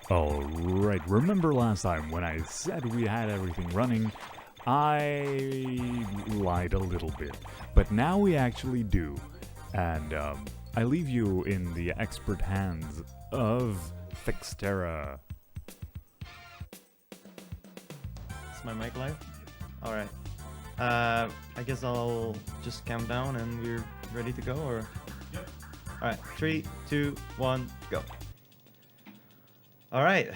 Alright, remember last time when I said we had everything running? I lied a little bit, but now we actually do. And I leave you in the expert hands of Fixterra. Is my mic live? Alright. I guess I'll just count down and we're ready to go, or? Yep. Alright, 3, 2, 1, go. Alright,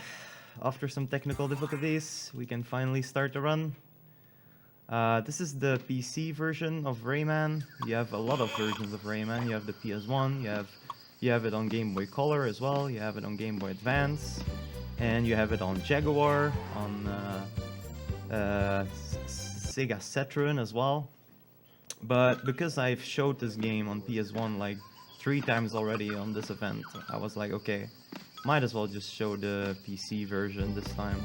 after some technical difficulties, we can finally start the run. This is the PC version of Rayman. You have a lot of versions of Rayman. You have the PS1, you have it on Game Boy Color as well, you have it on Game Boy Advance, and you have it on Jaguar, on Sega Saturn as well. But because I've showed this game on PS1 like 3 times already on this event, I was like, okay, might as well just show the PC version this time.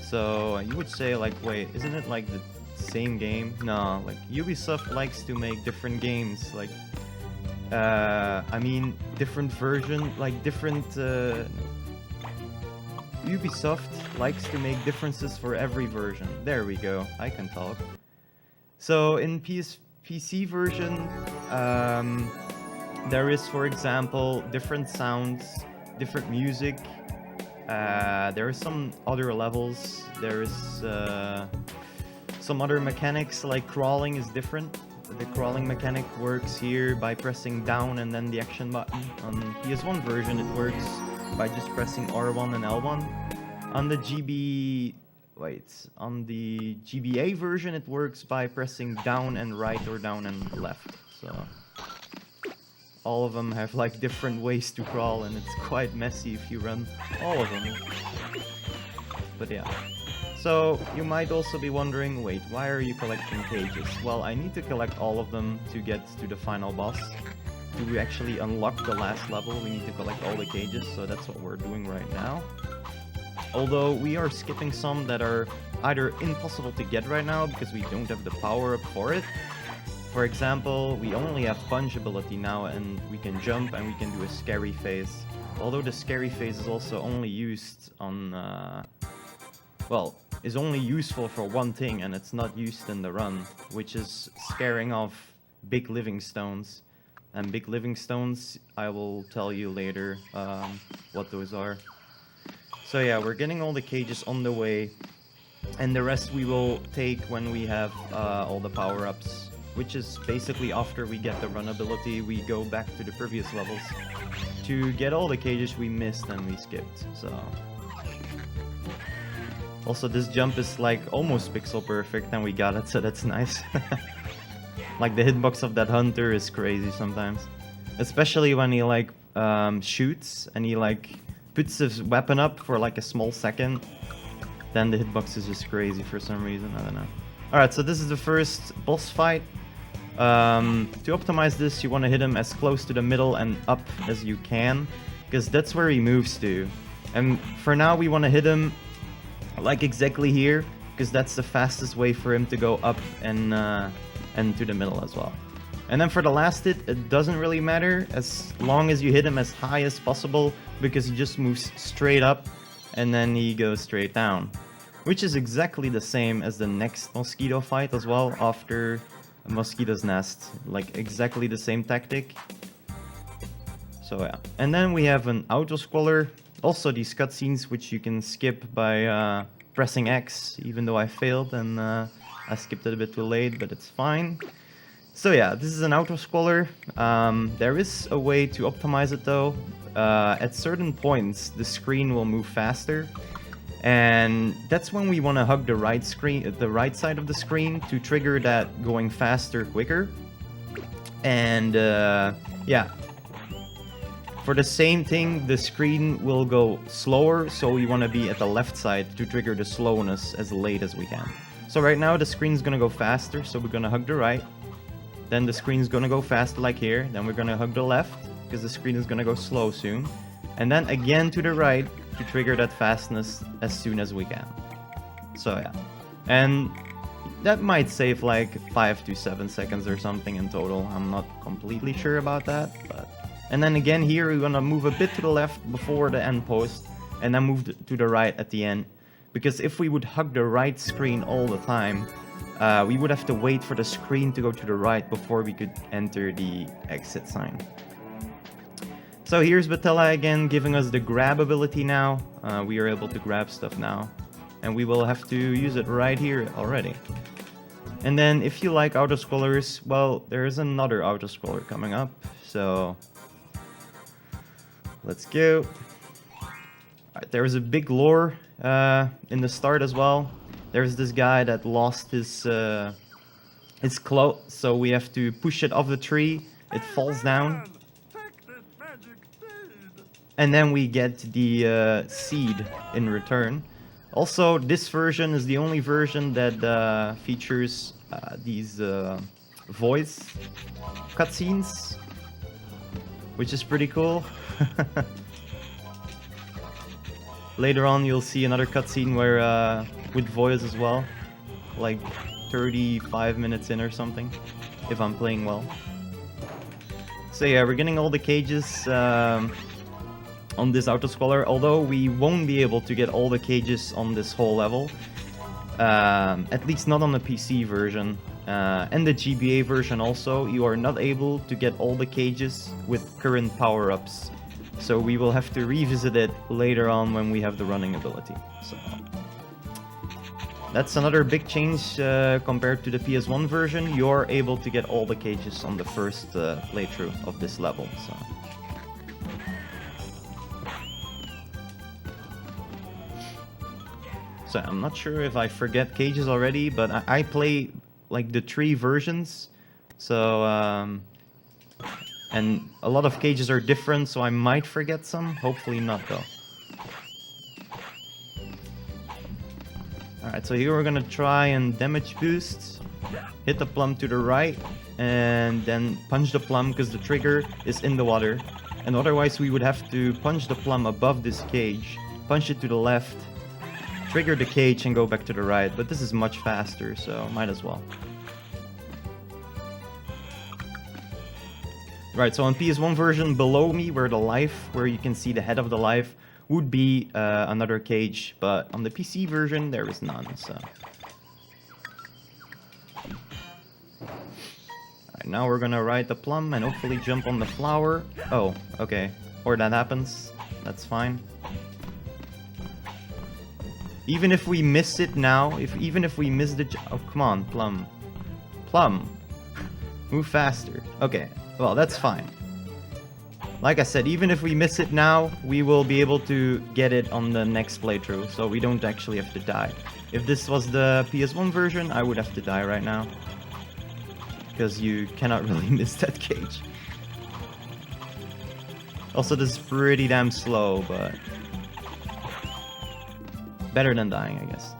So you would say like, wait, isn't it like the same game? No, like Ubisoft likes to make different games, like I mean different version, like different Ubisoft likes to make differences for every version. There we go, I can talk. So in PC version, there is, for example, different sounds, different music. There are some other levels. There is some other mechanics, like crawling is different. The crawling mechanic works here by pressing down and then the action button. On PS1 version, it works by just pressing R1 and L1. On the GBA version, it works by pressing down and right or down and left. So all of them have like different ways to crawl, and it's quite messy if you run all of them. But yeah. So you might also be wondering, wait, why are you collecting cages? Well, I need to collect all of them to get to the final boss. To actually unlock the last level, we need to collect all the cages, so that's what we're doing right now. Although we are skipping some that are either impossible to get right now because we don't have the power up for it. For example, we only have punch ability now, and we can jump and we can do a scary phase. Although the scary phase is also only used on, well, is only useful for one thing, and it's not used in the run, which is scaring off big living stones. And big living stones, I will tell you later what those are. So yeah, we're getting all the cages on the way, and the rest we will take when we have all the power-ups, which is basically after we get the run ability, we go back to the previous levels to get all the cages we missed and we skipped. So also this jump is like almost pixel perfect, and we got it, so that's nice. Like the hitbox of that hunter is crazy sometimes, especially when he like shoots and he like puts his weapon up for like a small second. Then the hitbox is just crazy for some reason, I don't know. Alright, so this is the first boss fight. To optimize this, you want to hit him as close to the middle and up as you can, because that's where he moves to. And for now we want to hit him like exactly here, because that's the fastest way for him to go up and to the middle as well. And then for the last hit, it doesn't really matter as long as you hit him as high as possible, because he just moves straight up and then he goes straight down. Which is exactly the same as the next mosquito fight as well, after Mosquito's Nest. Like exactly the same tactic. So yeah. And then we have an auto-scroller. Also these cutscenes which you can skip by pressing X, even though I failed and I skipped it a bit too late, but it's fine. So yeah, this is an auto-scroller. There is a way to optimize it though. At certain points, the screen will move faster, and that's when we want to hug the right side of the screen to trigger that going faster quicker. And yeah, for the same thing, the screen will go slower, so we want to be at the left side to trigger the slowness as late as we can. So right now the screen's gonna go faster, so we're gonna hug the right. Then the screen's gonna go faster like here. Then we're gonna hug the left, because the screen is gonna go slow soon. And then again to the right to trigger that fastness as soon as we can. So yeah. And that might save like 5 to 7 seconds or something in total. I'm not completely sure about that, but... And then again here we're gonna move a bit to the left before the end post and then move to the right at the end. Because if we would hug the right screen all the time, we would have to wait for the screen to go to the right before we could enter the exit sign. So here's Batella again giving us the grab ability now. We are able to grab stuff now. And we will have to use it right here already. And then if you like autoscrollers, well, there is another autoscroller coming up. So let's go. Right, there is a big lure in the start as well. There's this guy that lost his cloak, so we have to push it off the tree. It falls down. And then we get the seed in return. Also, this version is the only version that features these voice cutscenes, which is pretty cool. Later on, you'll see another cutscene where with voice as well, like 35 minutes in or something, if I'm playing well. So yeah, we're getting all the cages on this autoscroller, although we won't be able to get all the cages on this whole level, at least not on the PC version, and the GBA version also. You are not able to get all the cages with current power-ups, so we will have to revisit it later on when we have the running ability. So that's another big change compared to the PS1 version. You're able to get all the cages on the first playthrough of this level. So I'm not sure if I forget cages already, but I play like the 3 versions. So and a lot of cages are different, so I might forget some. Hopefully not though. Alright, so here we're gonna try and damage boost. Hit the plum to the right, and then punch the plum because the trigger is in the water. And otherwise we would have to punch the plum above this cage, punch it to the left, trigger the cage and go back to the right, but this is much faster, so might as well. Right, so on PS1 version, below me where the life, where you can see the head of the life, would be another cage, but on the PC version there is none, so. Alright, now we're gonna ride the plum and hopefully jump on the flower. Oh, okay. Or that happens, that's fine. Even if we miss it now, even if we miss the... Oh, come on, Plum. Plum. Move faster. Okay, well, that's fine. Like I said, even if we miss it now, we will be able to get it on the next playthrough, so we don't actually have to die. If this was the PS1 version, I would have to die right now. Because you cannot really miss that cage. Also, this is pretty damn slow, but... better than dying, I guess.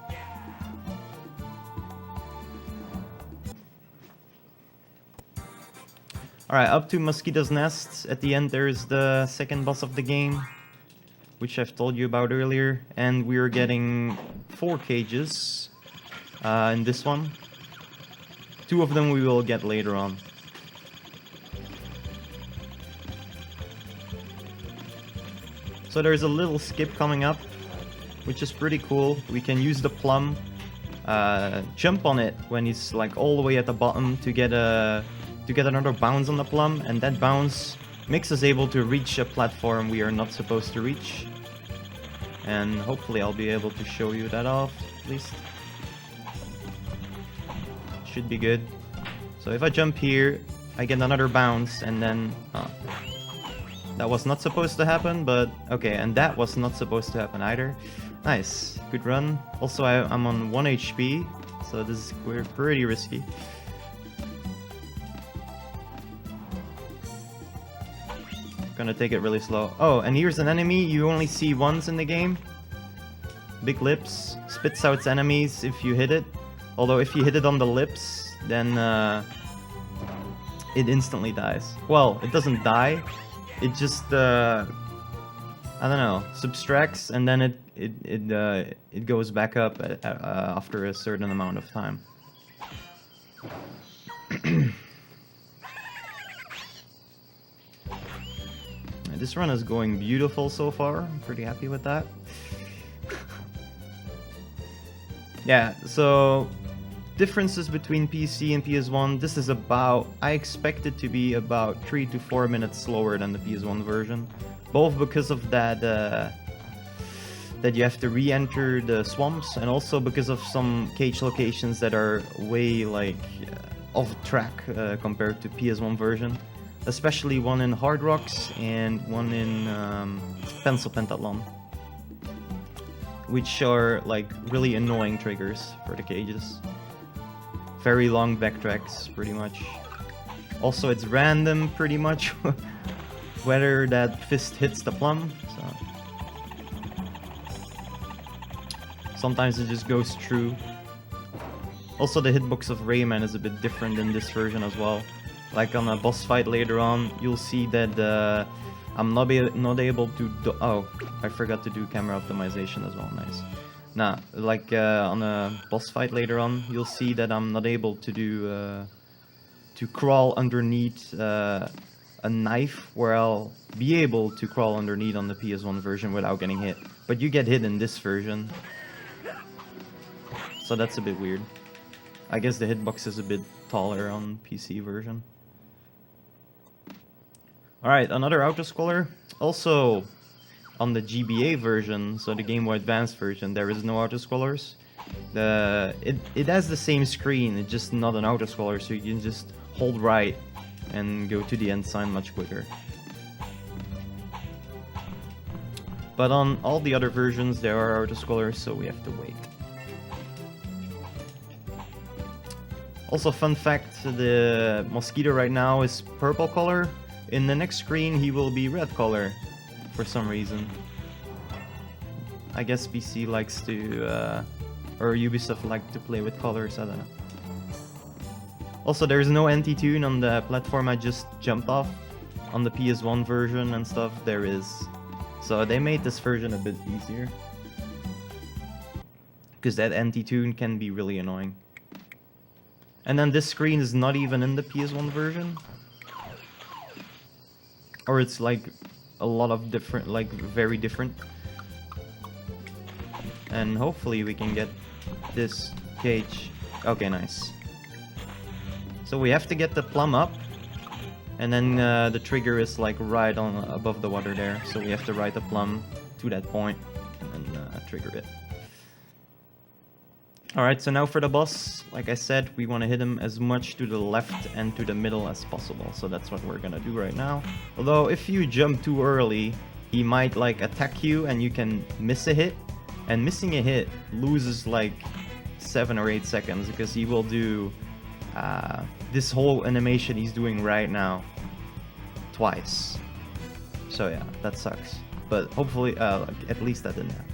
Alright, up to Mosquito's Nest. At the end there's the second boss of the game, which I've told you about earlier. And we're getting 4 cages in this one. 2 of them we will get later on. So there's a little skip coming up, which is pretty cool. We can use the plum, jump on it when he's like all the way at the bottom to get another bounce on the plum, and that bounce makes us able to reach a platform we are not supposed to reach. And hopefully I'll be able to show you that off, at least. Should be good. So if I jump here, I get another bounce, and then... that was not supposed to happen, but okay, and that was not supposed to happen either. Nice, good run. Also, I'm on 1 HP, so this is pretty risky. Gonna take it really slow. Oh, and here's an enemy you only see once in the game. Big lips, spits out enemies if you hit it. Although if you hit it on the lips, then it instantly dies. Well, it doesn't die. It just I don't know, subtracts, and then it goes back up after a certain amount of time. This run is going beautiful so far. I'm pretty happy with that. Yeah, so differences between PC and PS1. This is about, I expect it to be about 3 to 4 minutes slower than the PS1 version. Both because of that that you have to re-enter the swamps, and also because of some cage locations that are way like off track compared to PS1 version. Especially one in Hard Rocks and one in Pencil Pentathlon, which are like really annoying triggers for the cages. Very long backtracks, pretty much. Also, it's random, pretty much, whether that fist hits the plum. So sometimes it just goes through. Also, the hitbox of Rayman is a bit different in this version as well. Like on a boss fight later on, you'll see that I'm not able to do... Oh, I forgot to do camera optimization as well, nice. Nah, like on a boss fight later on, you'll see that I'm not able to do... to crawl underneath a knife, where I'll be able to crawl underneath on the PS1 version without getting hit. But you get hit in this version. So that's a bit weird. I guess the hitbox is a bit taller on PC version. Alright, another autoscroller. Also, on the GBA version, so the Game Boy Advance version, there is no autoscrollers. It has the same screen, it's just not an autoscroller, so you can just hold right and go to the end sign much quicker. But on all the other versions, there are autoscrollers, so we have to wait. Also, fun fact, the Mosquito right now is purple color. In the next screen, he will be red color for some reason. I guess PC likes to, or Ubisoft like to play with colors, I don't know. Also, there's no anti-tune on the platform I just jumped off. On the PS1 version and stuff, there is. So they made this version a bit easier. Because that anti-tune can be really annoying. And then this screen is not even in the PS1 version. Or it's like a lot of different, like very different. And hopefully we can get this cage. Okay, nice. So we have to get the plum up. And then the trigger is like right on above the water there. So we have to ride the plum to that point and then trigger it. Alright, so now for the boss, like I said, we want to hit him as much to the left and to the middle as possible. So that's what we're gonna do right now. Although, if you jump too early, he might like attack you and you can miss a hit. And missing a hit loses like 7 or 8 seconds, because he will do this whole animation he's doing right now twice. So yeah, that sucks. But hopefully, like, at least that didn't happen.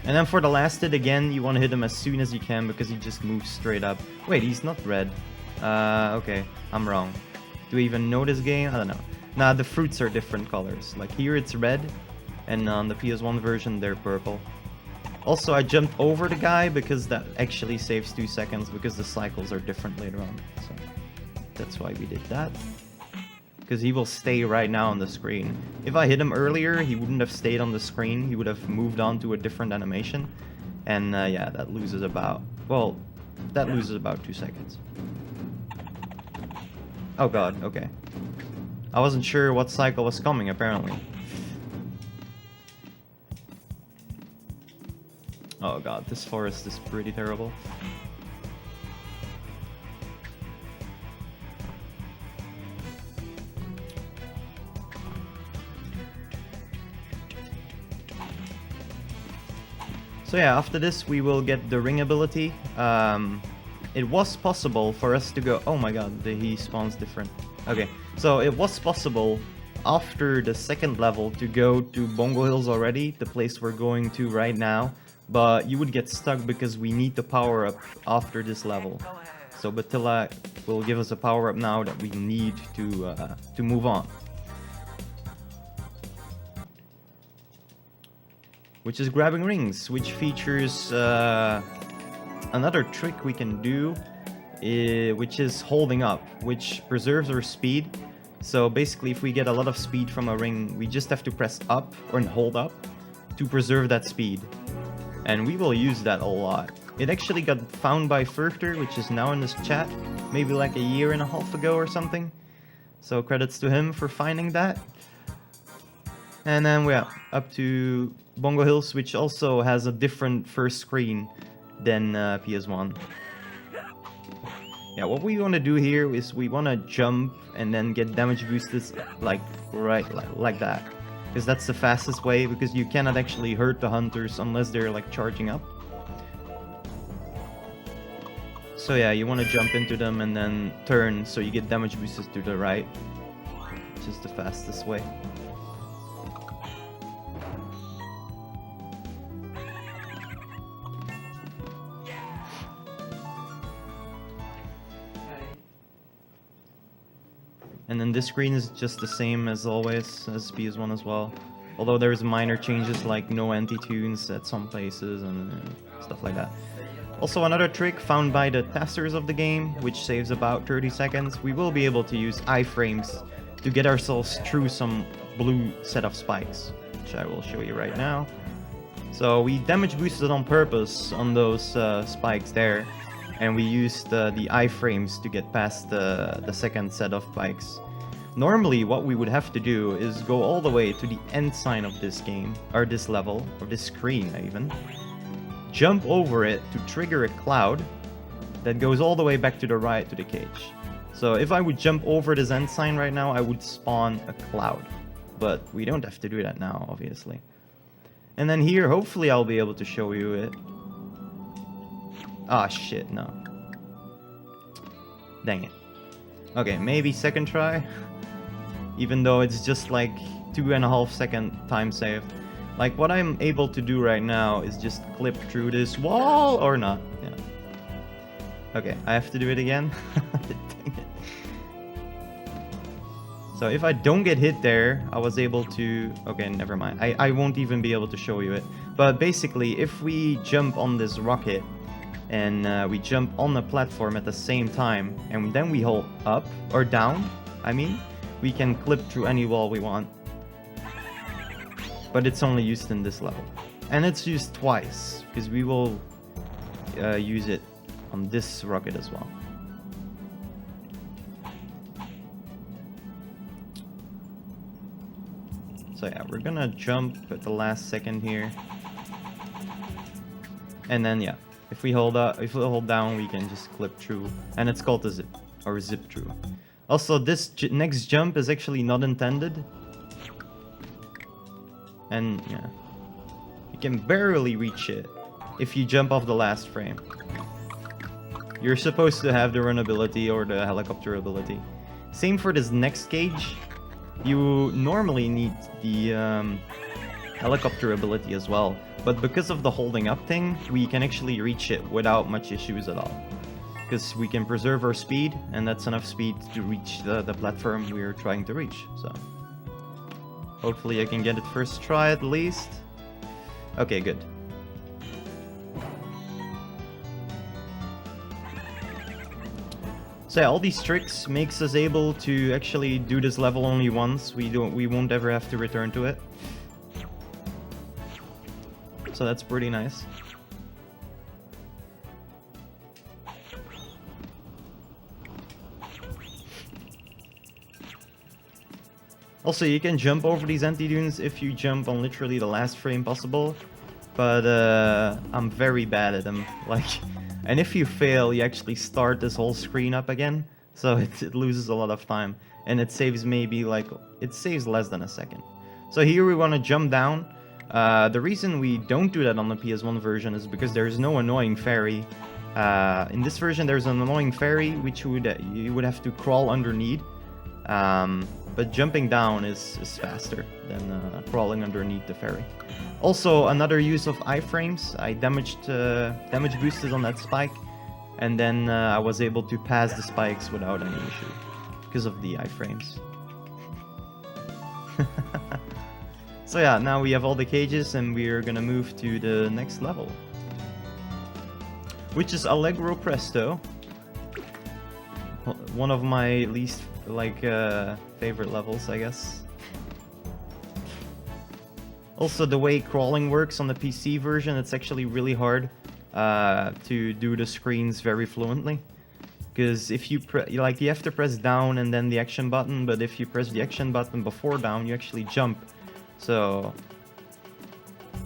And then for the last hit again, you want to hit him as soon as you can, because he just moves straight up. Wait, he's not red. Okay, I'm wrong. Do we even know this game? I don't know. Nah, the fruits are different colors. Like here it's red, and on the PS1 version they're purple. Also, I jumped over the guy because that actually saves 2 seconds, because the cycles are different later on. So that's why we did that. Because he will stay right now on the screen. If I hit him earlier, he wouldn't have stayed on the screen. He would have moved on to a different animation. And yeah, that loses about... Well, that loses about 2 seconds. Oh god, okay. I wasn't sure what cycle was coming, apparently. Oh god, this forest is pretty terrible. So yeah, after this we will get the ring ability. It was possible for us to go... Oh my god, he spawns different. Okay, so it was possible after the second level to go to Bongo Hills already, the place we're going to right now. But you would get stuck because we need the power up after this level. So Batilla will give us a power up now that we need to move on. Which is grabbing rings, which features another trick we can do, which is holding up, which preserves our speed. So basically, if we get a lot of speed from a ring, we just have to press up or hold up, to preserve that speed. And we will use that a lot. It actually got found by Furchter, which is now in this chat, maybe like a year and a half ago or something. So credits to him for finding that. And then we're up to Bongo Hills, which also has a different first screen than PS1. Yeah, what we want to do here is we want to jump and then get damage boosted like like that. Because that's the fastest way, because you cannot actually hurt the hunters unless they're like charging up. So yeah, you want to jump into them and then turn so you get damage boosted to the right. Which is the fastest way. And then this screen is just the same as always, as PS1 as well. Although there's minor changes like no anti-tunes at some places and stuff like that. Also another trick found by the testers of the game, which saves about 30 seconds. We will be able to use iframes to get ourselves through some blue set of spikes, which I will show you right now. So we damage boosted on purpose on those spikes there. And we used the iframes to get past the second set of spikes. Normally, what we would have to do is go all the way to the end sign of this game, or this level, or this screen even. Jump over it to trigger a cloud that goes all the way back to the right to the cage. So if I would jump over this end sign right now, I would spawn a cloud. But we don't have to do that now, obviously. And then here, hopefully I'll be able to show you it. Ah, shit, no. Dang it. Okay, maybe second try. Even though it's just like 2.5 second time saved. Like what I'm able to do right now is just clip through this wall or not. Yeah. Okay, I have to do it again. Dang it. So if I don't get hit there, I was able to... Okay, never mind. I won't even be able to show you it. But basically, if we jump on this rocket and we jump on the platform at the same time, and then we hold up, or down, I mean, we can clip through any wall we want. But it's only used in this level. And it's used twice, because we will use it on this rocket as well. So yeah, we're gonna jump at the last second here. And then yeah, if we hold down, we can just clip through. And it's called a zip, or zip through. Also, this next jump is actually not intended. And yeah, you can barely reach it if you jump off the last frame. You're supposed to have the run ability or the helicopter ability. Same for this next cage. You normally need the helicopter ability as well. But because of the holding up thing, we can actually reach it without much issues at all. Because we can preserve our speed, and that's enough speed to reach the platform we're trying to reach. So hopefully I can get it first try at least. Okay, good. So yeah, all these tricks makes us able to actually do this level only once. We won't ever have to return to it. So that's pretty nice. Also, you can jump over these anti-dunes if you jump on literally the last frame possible. But I'm very bad at them. Like, and if you fail, you actually start this whole screen up again. So it loses a lot of time. And it saves maybe like, it saves less than a second. So here we want to jump down. The reason we don't do that on the PS1 version is because there's no annoying fairy. In this version, there's an annoying fairy which you would have to crawl underneath. But jumping down is faster than crawling underneath the fairy. Also, another use of iframes. I damage boosted on that spike, and then I was able to pass the spikes without any issue because of the iframes. So yeah, now we have all the cages, and we're gonna move to the next level, which is Allegro Presto. One of my least favorite levels, I guess. Also, the way crawling works on the PC version, it's actually really hard to do the screens very fluently. Because if you you have to press down and then the action button, but if you press the action button before down, you actually jump. So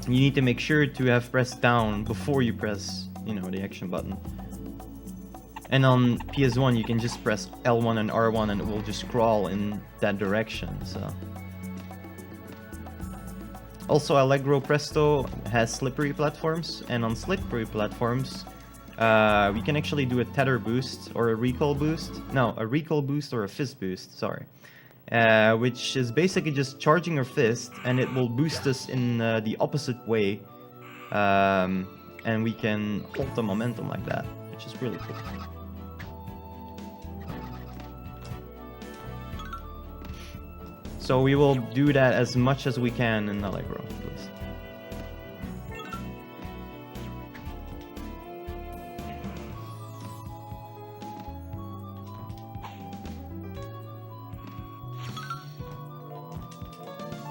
you need to make sure to have pressed down before you press, you know, the action button. And on PS1, you can just press L1 and R1 and it will just crawl in that direction. So also, Allegro Presto has slippery platforms, and on slippery platforms, we can actually do a tether boost or a recoil boost. No, a recoil boost or a fist boost, sorry. Which is basically just charging your fist, and it will boost us in the opposite way. And we can hold the momentum like that, which is really cool. So we will do that as much as we can in Allegro, please.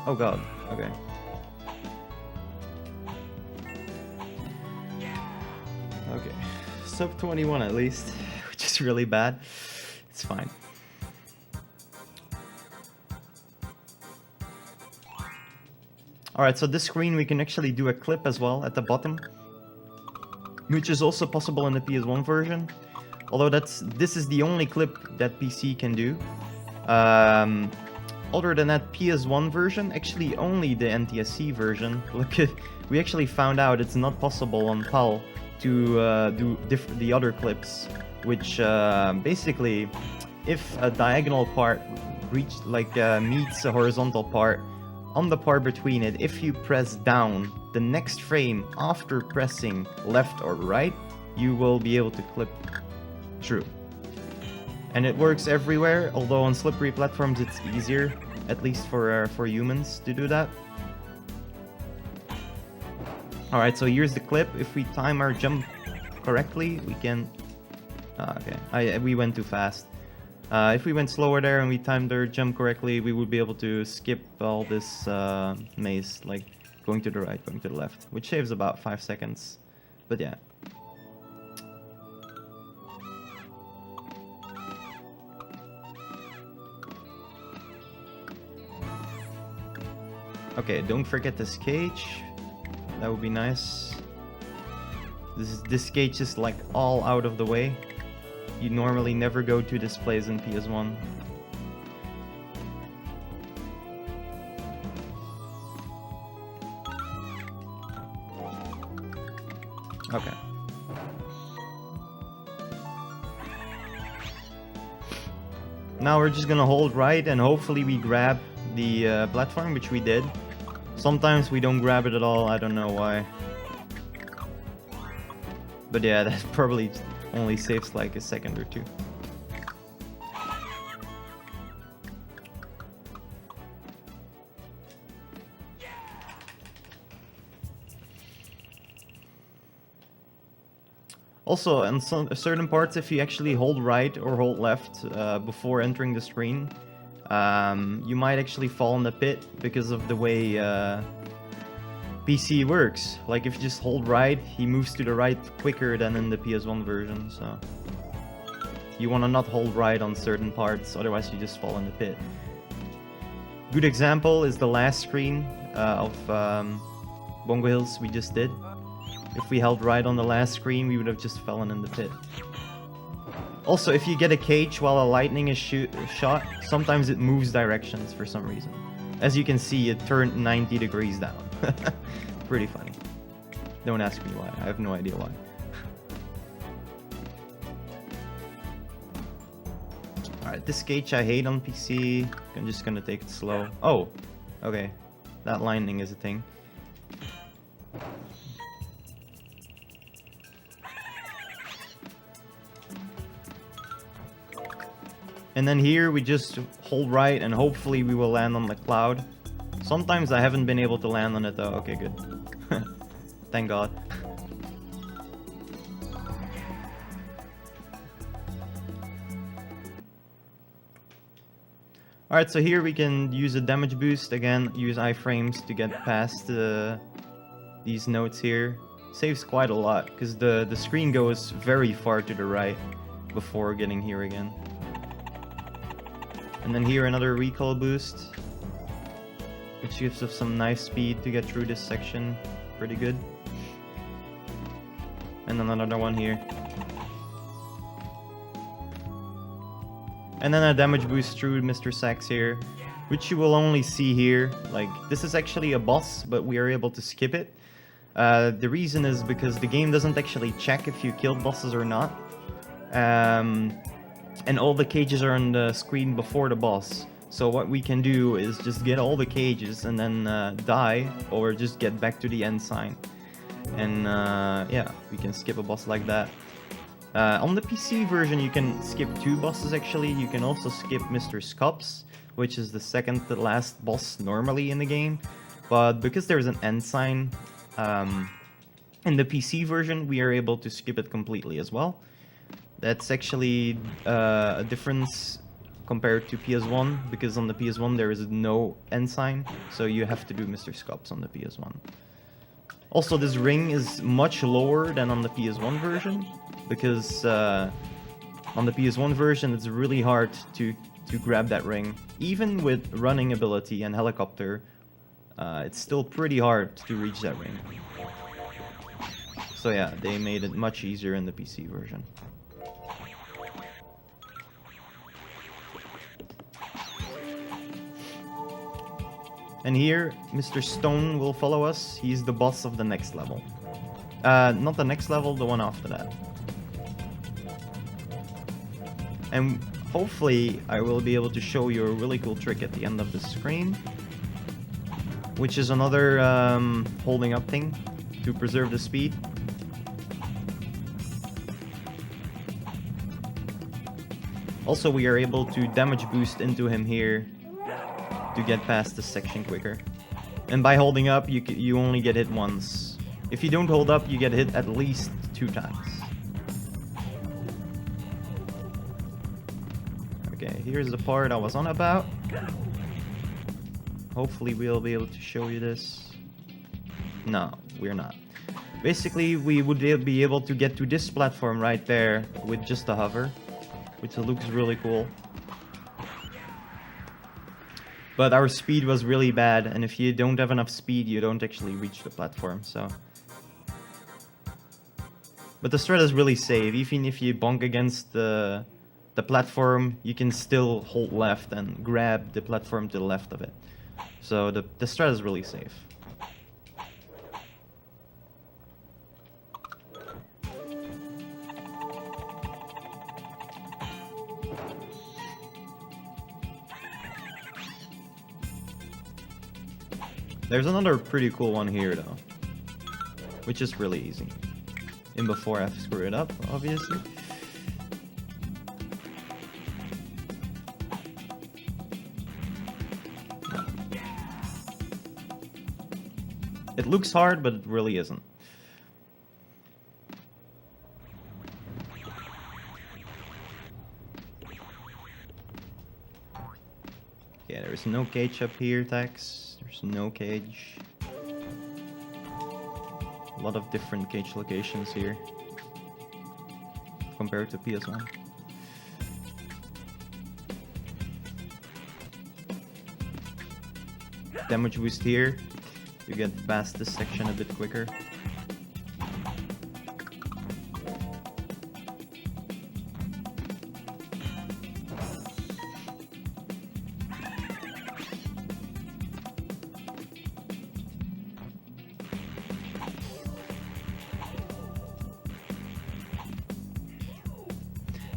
Oh god, okay. Okay, sub 21 at least, which is really bad. It's fine. Alright, so this screen we can actually do a clip as well at the bottom, which is also possible in the PS1 version. Although this is the only clip that PC can do. Other than that, PS1 version, actually only the NTSC version. Look, we actually found out it's not possible on PAL to do the other clips, which basically, if a diagonal part meets a horizontal part, on the part between it, if you press down the next frame after pressing left or right, you will be able to clip through. And it works everywhere, although on slippery platforms it's easier, at least for humans, to do that. Alright, so here's the clip. If we time our jump correctly, we can... okay, we went too fast. If we went slower there and we timed our jump correctly, we would be able to skip all this maze, like going to the right, going to the left, which saves about 5 seconds. But yeah. Okay, don't forget this cage. That would be nice. This cage is like all out of the way. You normally never go to this place in PS1. Okay. Now we're just gonna hold right and hopefully we grab the platform, which we did. Sometimes we don't grab it at all, I don't know why. But yeah, that probably only saves like a second or two. Also, in certain parts, if you actually hold right or hold left before entering the screen, you might actually fall in the pit because of the way PC works. Like if you just hold right, he moves to the right quicker than in the PS1 version, so you want to not hold right on certain parts, otherwise you just fall in the pit. Good example is the last screen of Bongo Hills we just did. If we held right on the last screen, we would have just fallen in the pit. Also, if you get a cage while a lightning is shot, sometimes it moves directions for some reason. As you can see, it turned 90 degrees down. Pretty funny. Don't ask me why, I have no idea why. Alright, this cage I hate on PC. I'm just gonna take it slow. Oh, okay. That lightning is a thing. And then here we just hold right and hopefully we will land on the cloud. Sometimes I haven't been able to land on it though. Okay, good. Thank God. Alright, so here we can use a damage boost. Again, use iframes to get past these notes here. Saves quite a lot, because the screen goes very far to the right before getting here again. And then here another recall boost, which gives us some nice speed to get through this section. Pretty good. And then another one here. And then a damage boost through Mr. Sax here, which you will only see here. Like, this is actually a boss, but we are able to skip it. The reason is because the game doesn't actually check if you killed bosses or not. And all the cages are on the screen before the boss. So what we can do is just get all the cages and then die, or just get back to the end sign. And yeah, we can skip a boss like that. On the PC version, you can skip 2 bosses actually. You can also skip Mr. Scops, which is the second to last boss normally in the game. But because there's an end sign, in the PC version, we are able to skip it completely as well. That's actually a difference compared to PS1, because on the PS1 there is no end sign, so you have to do Mr. Scops on the PS1. Also, this ring is much lower than on the PS1 version, because on the PS1 version it's really hard to grab that ring. Even with running ability and helicopter, it's still pretty hard to reach that ring. So yeah, they made it much easier in the PC version. And here, Mr. Stone will follow us. He's the boss of the next level. Not the next level, the one after that. And hopefully, I will be able to show you a really cool trick at the end of the screen, which is another holding up thing to preserve the speed. Also, we are able to damage boost into him here to get past this section quicker. And by holding up, you only get hit once. If you don't hold up, you get hit at least 2 times. Okay, here's the part I was on about. Hopefully we'll be able to show you this. No, we're not. Basically, we would be able to get to this platform right there with just a hover, which looks really cool. But our speed was really bad, and if you don't have enough speed, you don't actually reach the platform, so... But the strat is really safe. Even if you bonk against the platform, you can still hold left and grab the platform to the left of it. So the strat is really safe. There's another pretty cool one here though, which is really easy. And before I screw it up, obviously. It looks hard, but it really isn't. Yeah, there's no cage up here, Tex. There's no cage. A lot of different cage locations here compared to PS1. Damage boost here to get past this section a bit quicker.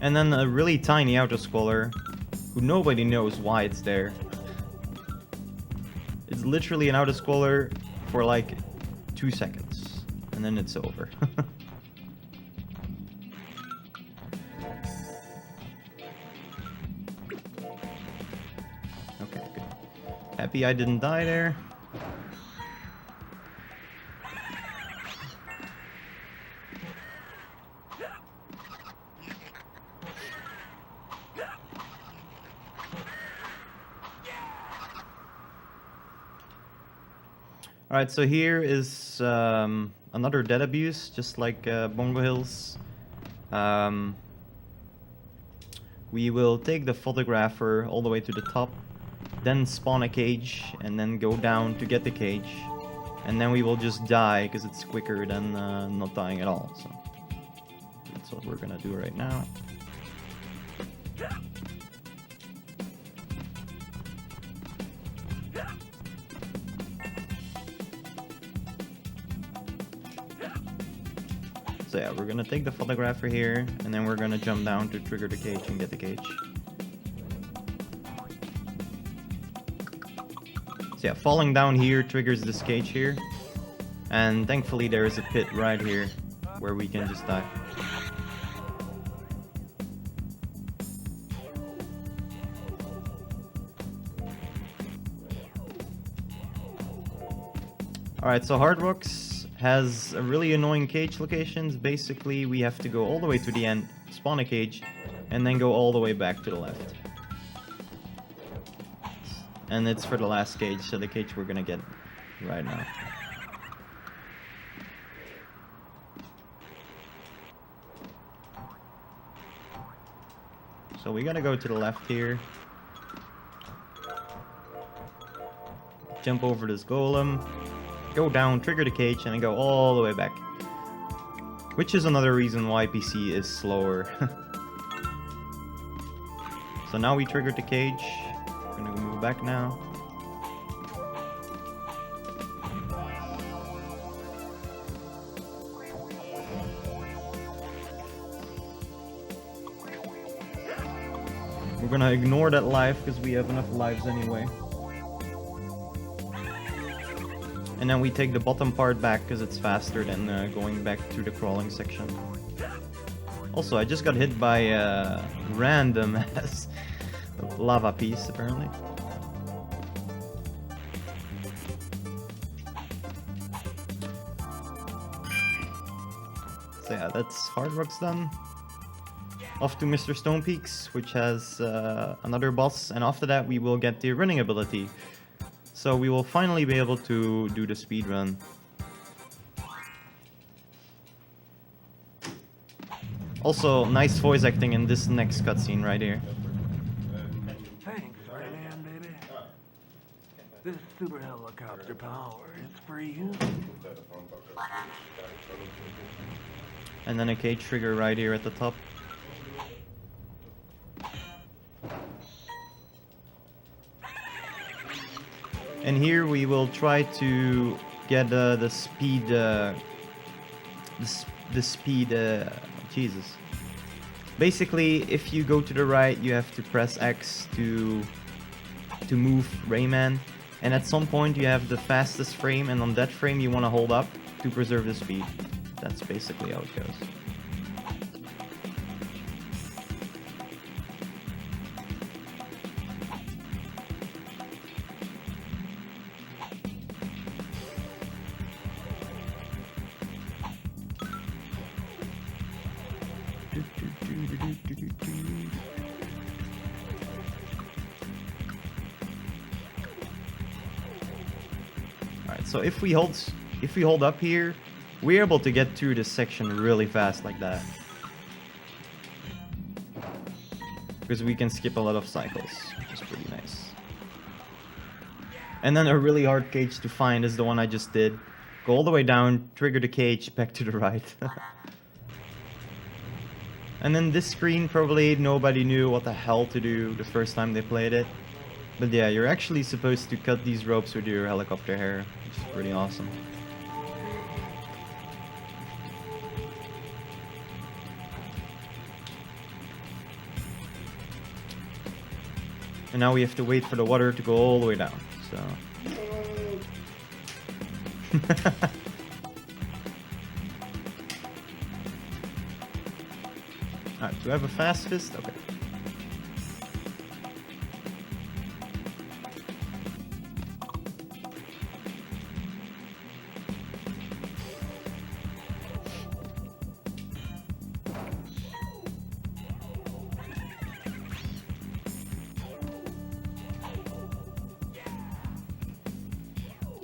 And then a really tiny auto-scroller, who nobody knows why it's there. It's literally an auto-scroller for like 2 seconds, and then it's over. Okay, good. Happy I didn't die there. Alright, so here is another dead abuse, just like Bongo Hills. We will take the photographer all the way to the top, then spawn a cage, and then go down to get the cage. And then we will just die, because it's quicker than not dying at all. So that's what we're gonna do right now. So yeah, we're gonna take the photographer here, and then we're gonna jump down to trigger the cage and get the cage. So yeah, falling down here triggers this cage here. And thankfully there is a pit right here where we can just die. Alright, so Hard Rocks has a really annoying cage locations. Basically, we have to go all the way to the end, spawn a cage, and then go all the way back to the left. And it's for the last cage, so the cage we're gonna get right now. So we gotta go to the left here. Jump over this golem. Go down, trigger the cage, and then go all the way back. Which is another reason why PC is slower. So now we triggered the cage. We're gonna move back now. We're gonna ignore that life because we have enough lives anyway. And then we take the bottom part back because it's faster than going back to the crawling section. Also, I just got hit by a random ass lava piece apparently. So yeah, that's Hard Rocks done. Off to Mr. Stone Peaks, which has another boss, and after that we will get the running ability. So we will finally be able to do the speedrun. Also, nice voice acting in this next cutscene right here. Thanks, Rayman, baby. This super helicopter power is for you. And then a cage trigger right here at the top. And here we will try to get the speed, Jesus. Basically, if you go to the right, you have to press X to move Rayman, and at some point you have the fastest frame, and on that frame you want to hold up to preserve the speed. That's basically how it goes. Alright, so if we hold up here, we're able to get through this section really fast like that. Because we can skip a lot of cycles, which is pretty nice. And then a really hard cage to find is the one I just did. Go all the way down, trigger the cage, back to the right. And then this screen, probably nobody knew what the hell to do the first time they played it. But yeah, you're actually supposed to cut these ropes with your helicopter hair, which is pretty awesome. And now we have to wait for the water to go all the way down, so... Alright, do I have a fast fist? Okay.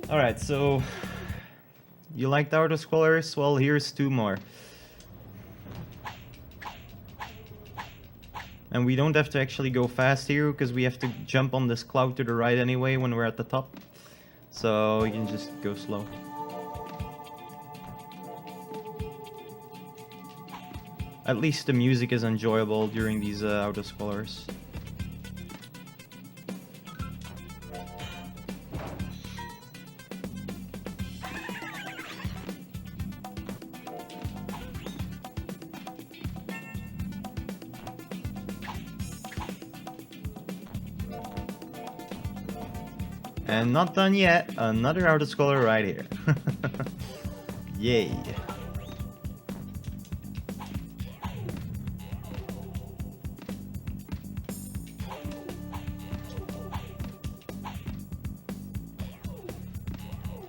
Alright, so you liked auto-scrollers? Well, here's 2 more. And we don't have to actually go fast here, because we have to jump on this cloud to the right anyway when we're at the top. So you can just go slow. At least the music is enjoyable during these auto-scrollers. And not done yet, another auto-scroller right here. Yay.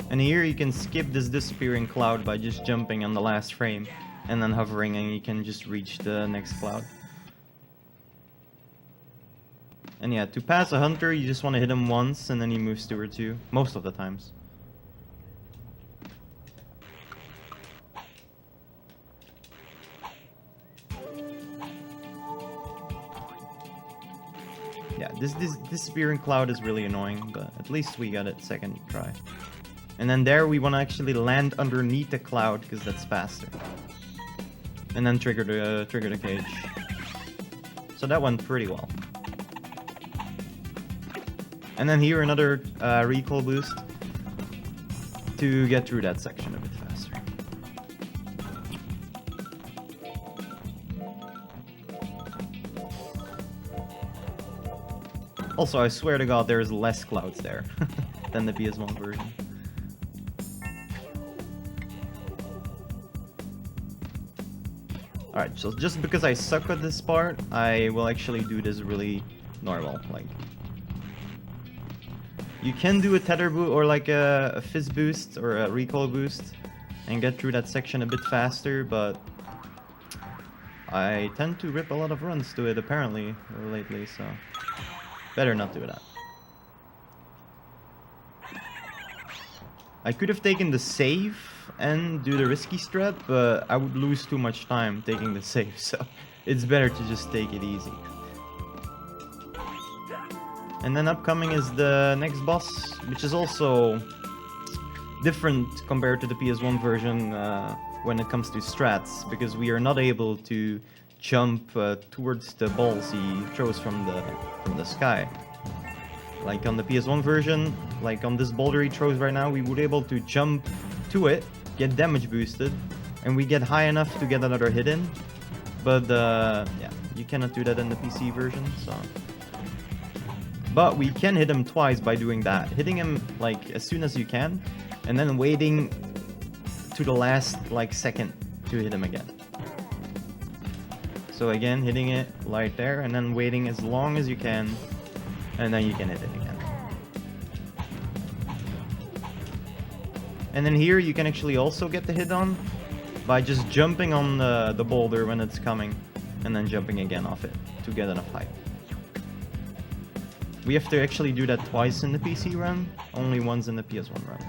And here you can skip this disappearing cloud by just jumping on the last frame and then hovering, and you can just reach the next cloud. And yeah, to pass a hunter, you just want to hit him once and then he moves towards you, most of the times. Yeah, this disappearing cloud is really annoying, but at least we got it second try. And then there we want to actually land underneath the cloud, because that's faster. And then trigger the cage. So that went pretty well. And then here another recoil boost to get through that section a bit faster. Also, I swear to God, there's less clouds there than the PS1 version. Alright, so just because I suck at this part, I will actually do this really normal, like... You can do a tether boost or like a fizz boost or a recoil boost and get through that section a bit faster, but I tend to rip a lot of runs to it apparently lately, so better not do that. I could have taken the save and do the risky strat, but I would lose too much time taking the save, so it's better to just take it easy. And then upcoming is the next boss, which is also different compared to the PS1 version when it comes to strats, because we are not able to jump towards the balls he throws from the sky. Like on the PS1 version, like on this boulder he throws right now, we would be able to jump to it, get damage boosted, and we get high enough to get another hit in. But yeah, you cannot do that in the PC version, so... But we can hit him twice by doing that. Hitting him like as soon as you can, and then waiting to the last like second to hit him again. So again, hitting it right there, and then waiting as long as you can, and then you can hit it again. And then here you can actually also get the hit on by just jumping on the boulder when it's coming, and then jumping again off it to get enough height. We have to actually do that twice in the PC run, only once in the PS1 run.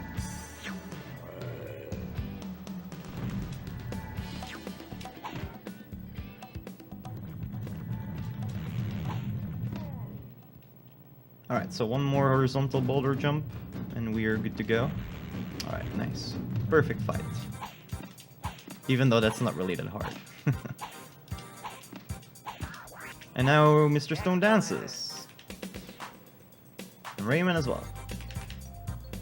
Alright, so one more horizontal boulder jump, and we are good to go. Alright, nice. Perfect fight. Even though that's not really that hard. And now Mr. Stone dances. Rayman as well.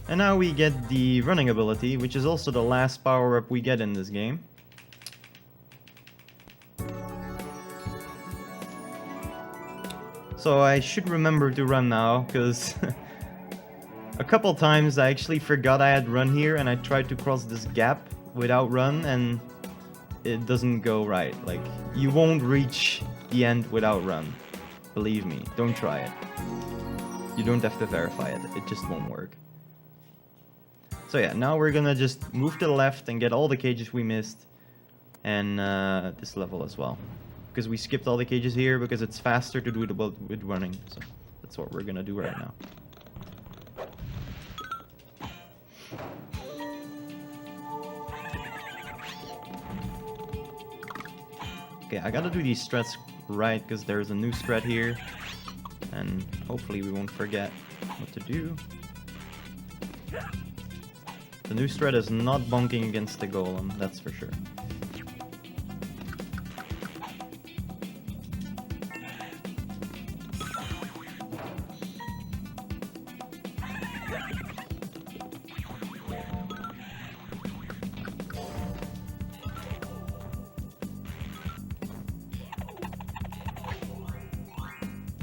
And now we get the running ability, which is also the last power-up we get in this game. So I should remember to run now, because a couple times I actually forgot I had run here, and I tried to cross this gap without run, and it doesn't go right. Like, you won't reach the end without run. Believe me, don't try it. You don't have to verify it, it just won't work. So yeah, now we're gonna just move to the left and get all the cages we missed. And this level as well. Because we skipped all the cages here because it's faster to do it with running. So that's what we're gonna do right now. Okay, I gotta do these strats right, because there's a new strat here. And hopefully we won't forget what to do. The new strat is not bonking against the golem, that's for sure.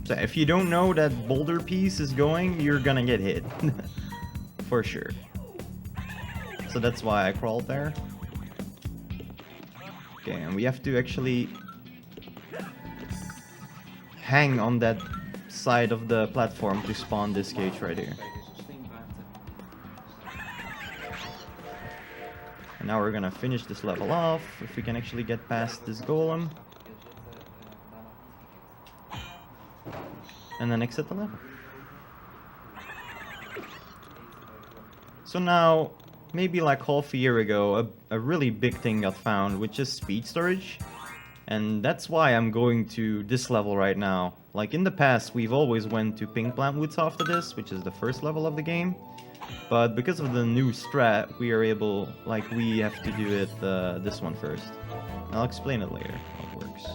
So if you don't know that boulder piece is going, you're gonna get hit. For sure. So that's why I crawled there. Okay, and we have to actually hang on that side of the platform to spawn this cage right here. And now we're gonna finish this level off, if we can actually get past this golem. And then exit the level. So now, maybe like half a year ago, a really big thing got found, which is speed storage. And that's why I'm going to this level right now. Like in the past, we've always went to Pink Plant Woods after this, which is the first level of the game. But because of the new strat, we are able, like we have to do it this one first. I'll explain it later, how it works.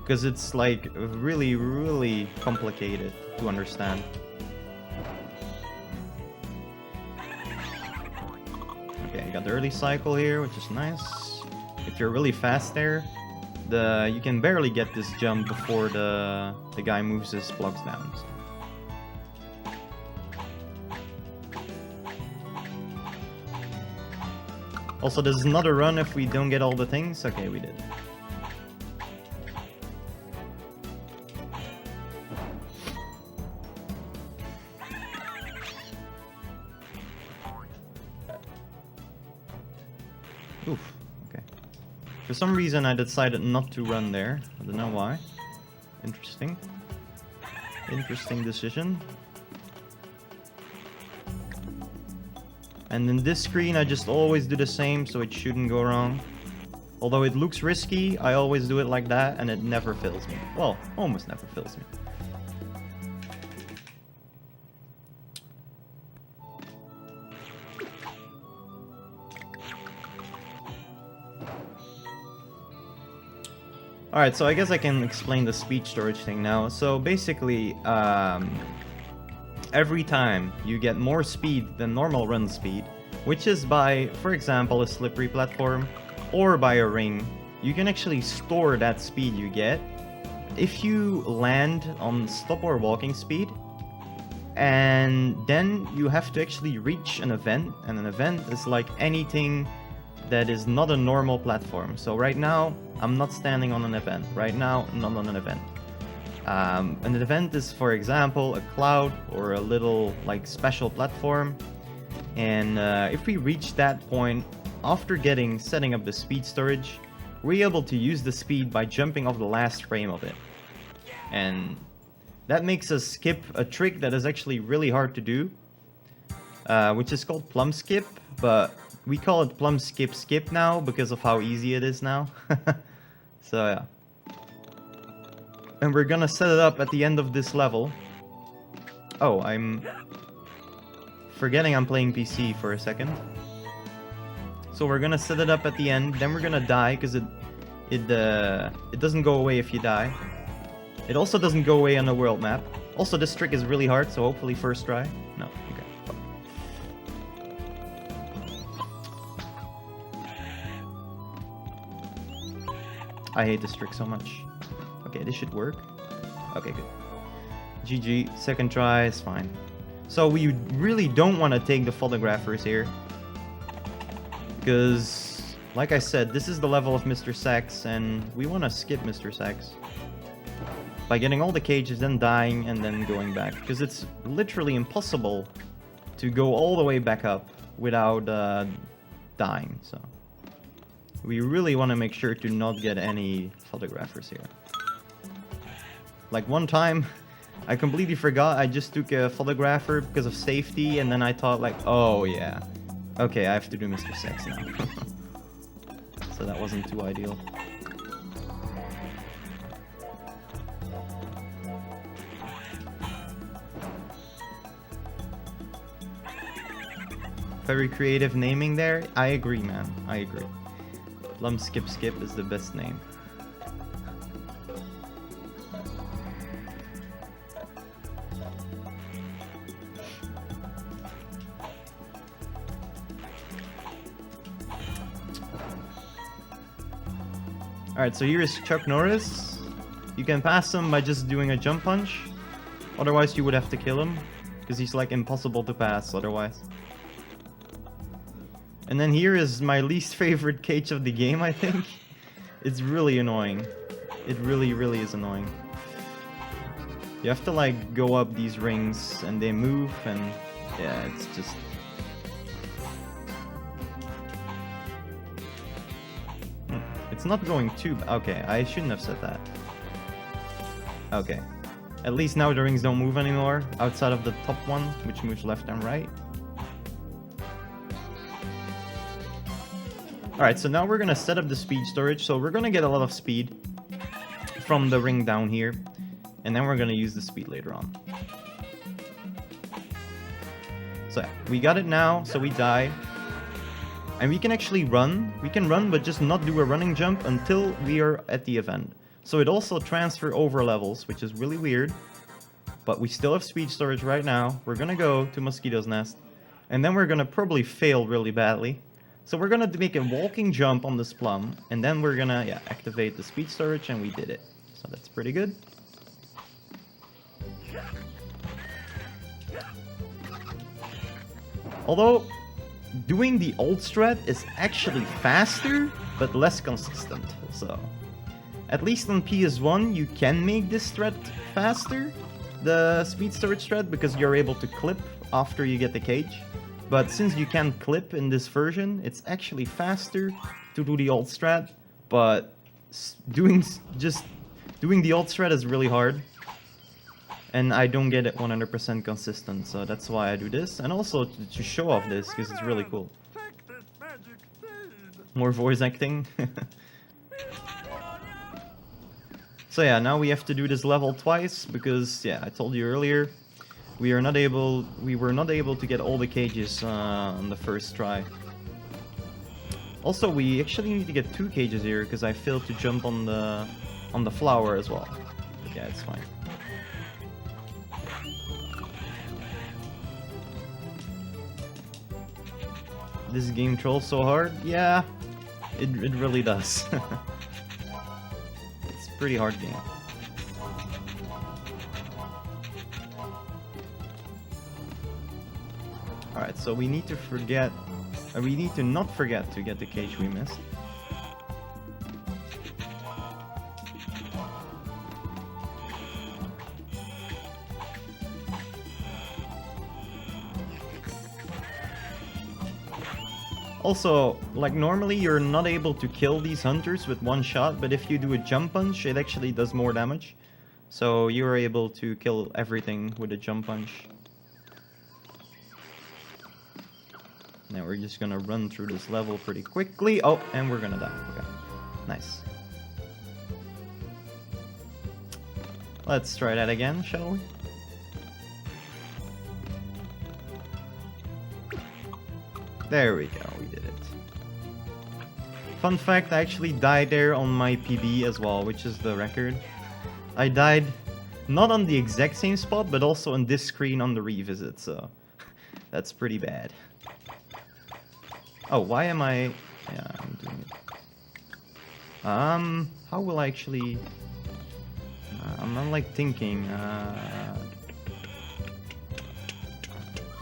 Because it's like really, really complicated to understand. Okay, you got the early cycle here, which is nice. If you're really fast there, you can barely get this jump before the guy moves his blocks down. Also, there's another run if we don't get all the things. Okay, we did. Oof, okay. For some reason I decided not to run there. I don't know why. Interesting. Interesting decision. And in this screen I just always do the same, so it shouldn't go wrong. Although it looks risky, I always do it like that and it never fails me. Well, almost never fails me. Alright, so I guess I can explain the speed storage thing now. So basically, every time you get more speed than normal run speed, which is by, for example, a slippery platform, or by a ring, you can actually store that speed you get if you land on stop or walking speed, and then you have to actually reach an event, and an event is like anything that is not a normal platform. So right now, I'm not standing on an event. Right now, not on an event. An event is, for example, a cloud or a little like special platform. And if we reach that point, after setting up the speed storage, we're able to use the speed by jumping off the last frame of it. And that makes us skip a trick that is actually really hard to do, which is called plum skip, but we call it plum skip skip now because of how easy it is now. So yeah. And we're gonna set it up at the end of this level. Oh, I'm forgetting I'm playing PC for a second. So we're gonna set it up at the end, then we're gonna die because it doesn't go away if you die. It also doesn't go away on the world map. Also, this trick is really hard, so hopefully first try. No, okay. I hate this trick so much. Okay, this should work. Okay, good. GG, second try is fine. So we really don't want to take the photographers here, because, like I said, this is the level of Mr. Sax, and we want to skip Mr. Sax by getting all the cages, then dying, and then going back, because it's literally impossible to go all the way back up without dying. So we really want to make sure to not get any photographers here. Like one time, I completely forgot I just took a photographer because of safety, and then I thought like, oh yeah, okay, I have to do Mr. Sex now. so that wasn't too ideal. Very creative naming there. I agree, man. I agree. Plum Skip Skip is the best name. Alright, so here is Chuck Norris. You can pass him by just doing a jump punch. Otherwise you would have to kill him, because he's like impossible to pass otherwise. And then here is my least favorite cage of the game, I think. It's really annoying. It really, really is annoying. You have to like go up these rings and they move, and yeah, it's just... It's not going too... Okay, I shouldn't have said that. Okay. At least now the rings don't move anymore, outside of the top one, which moves left and right. Alright, so now we're gonna set up the speed storage, so we're gonna get a lot of speed from the ring down here, and then we're gonna use the speed later on. So yeah, we got it now, so we die. And we can actually run. We can run, but just not do a running jump until we are at the event. So it also transfers over levels, which is really weird. But we still have speed storage right now. We're gonna go to Mosquito's Nest. And then we're gonna probably fail really badly. So we're gonna make a walking jump on this plum. And then we're gonna, yeah, activate the speed storage, and we did it. So that's pretty good. Although... doing the old strat is actually faster, but less consistent, so... At least on PS1, you can make this strat faster, the speed storage strat, because you're able to clip after you get the cage. But since you can't clip in this version, it's actually faster to do the old strat, but doing the old strat is really hard. And I don't get it 100% consistent, so that's why I do this. And also to show off this, because it's really cool. More voice acting. So yeah, now we have to do this level twice, because, yeah, I told you earlier, we were not able to get all the cages on the first try. Also, we actually need to get 2 cages here, because I failed to jump on the flower as well. But yeah, it's fine. This game trolls so hard? Yeah, it really does. It's a pretty hard game. Alright, so we need to not forget to get the cage we missed. Also, like normally you're not able to kill these hunters with one shot, but if you do a jump punch, it actually does more damage. So you're able to kill everything with a jump punch. Now we're just gonna run through this level pretty quickly. Oh, and we're gonna die. Okay, nice. Let's try that again, shall we? There we go, we did it. Fun fact, I actually died there on my PB as well, which is the record. I died not on the exact same spot, but also on this screen on the revisit, so that's pretty bad. Oh, why am I... Yeah, I'm doing it. How will I actually... I'm like thinking...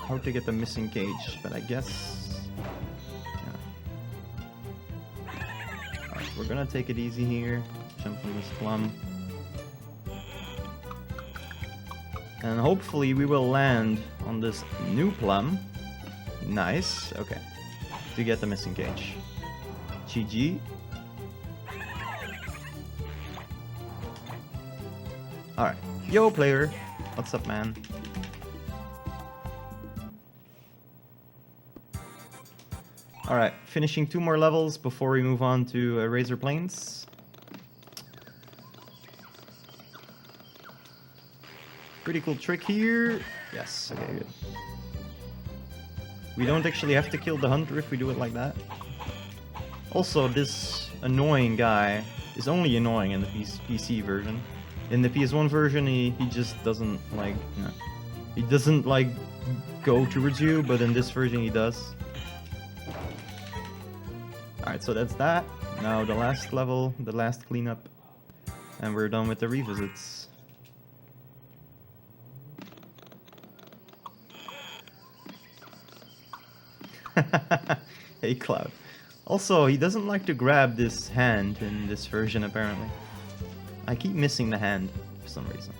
how to get the missing cage, but I guess... We're gonna take it easy here. Jump on this plum. And hopefully we will land on this new plum. Nice. Okay. To get the missing cage. GG. Alright. Yo, player. What's up, man? Alright, finishing 2 more levels before we move on to Razor Plains. Pretty cool trick here. Yes, okay, good. We don't actually have to kill the hunter if we do it like that. Also, this annoying guy is only annoying in the PC version. In the PS1 version, he just doesn't like, you know, he doesn't like go towards you, but in this version he does. Alright, so that's that. Now the last level, the last cleanup, and we're done with the revisits. Hey Cloud. Also, he doesn't like to grab this hand in this version apparently. I keep missing the hand for some reason.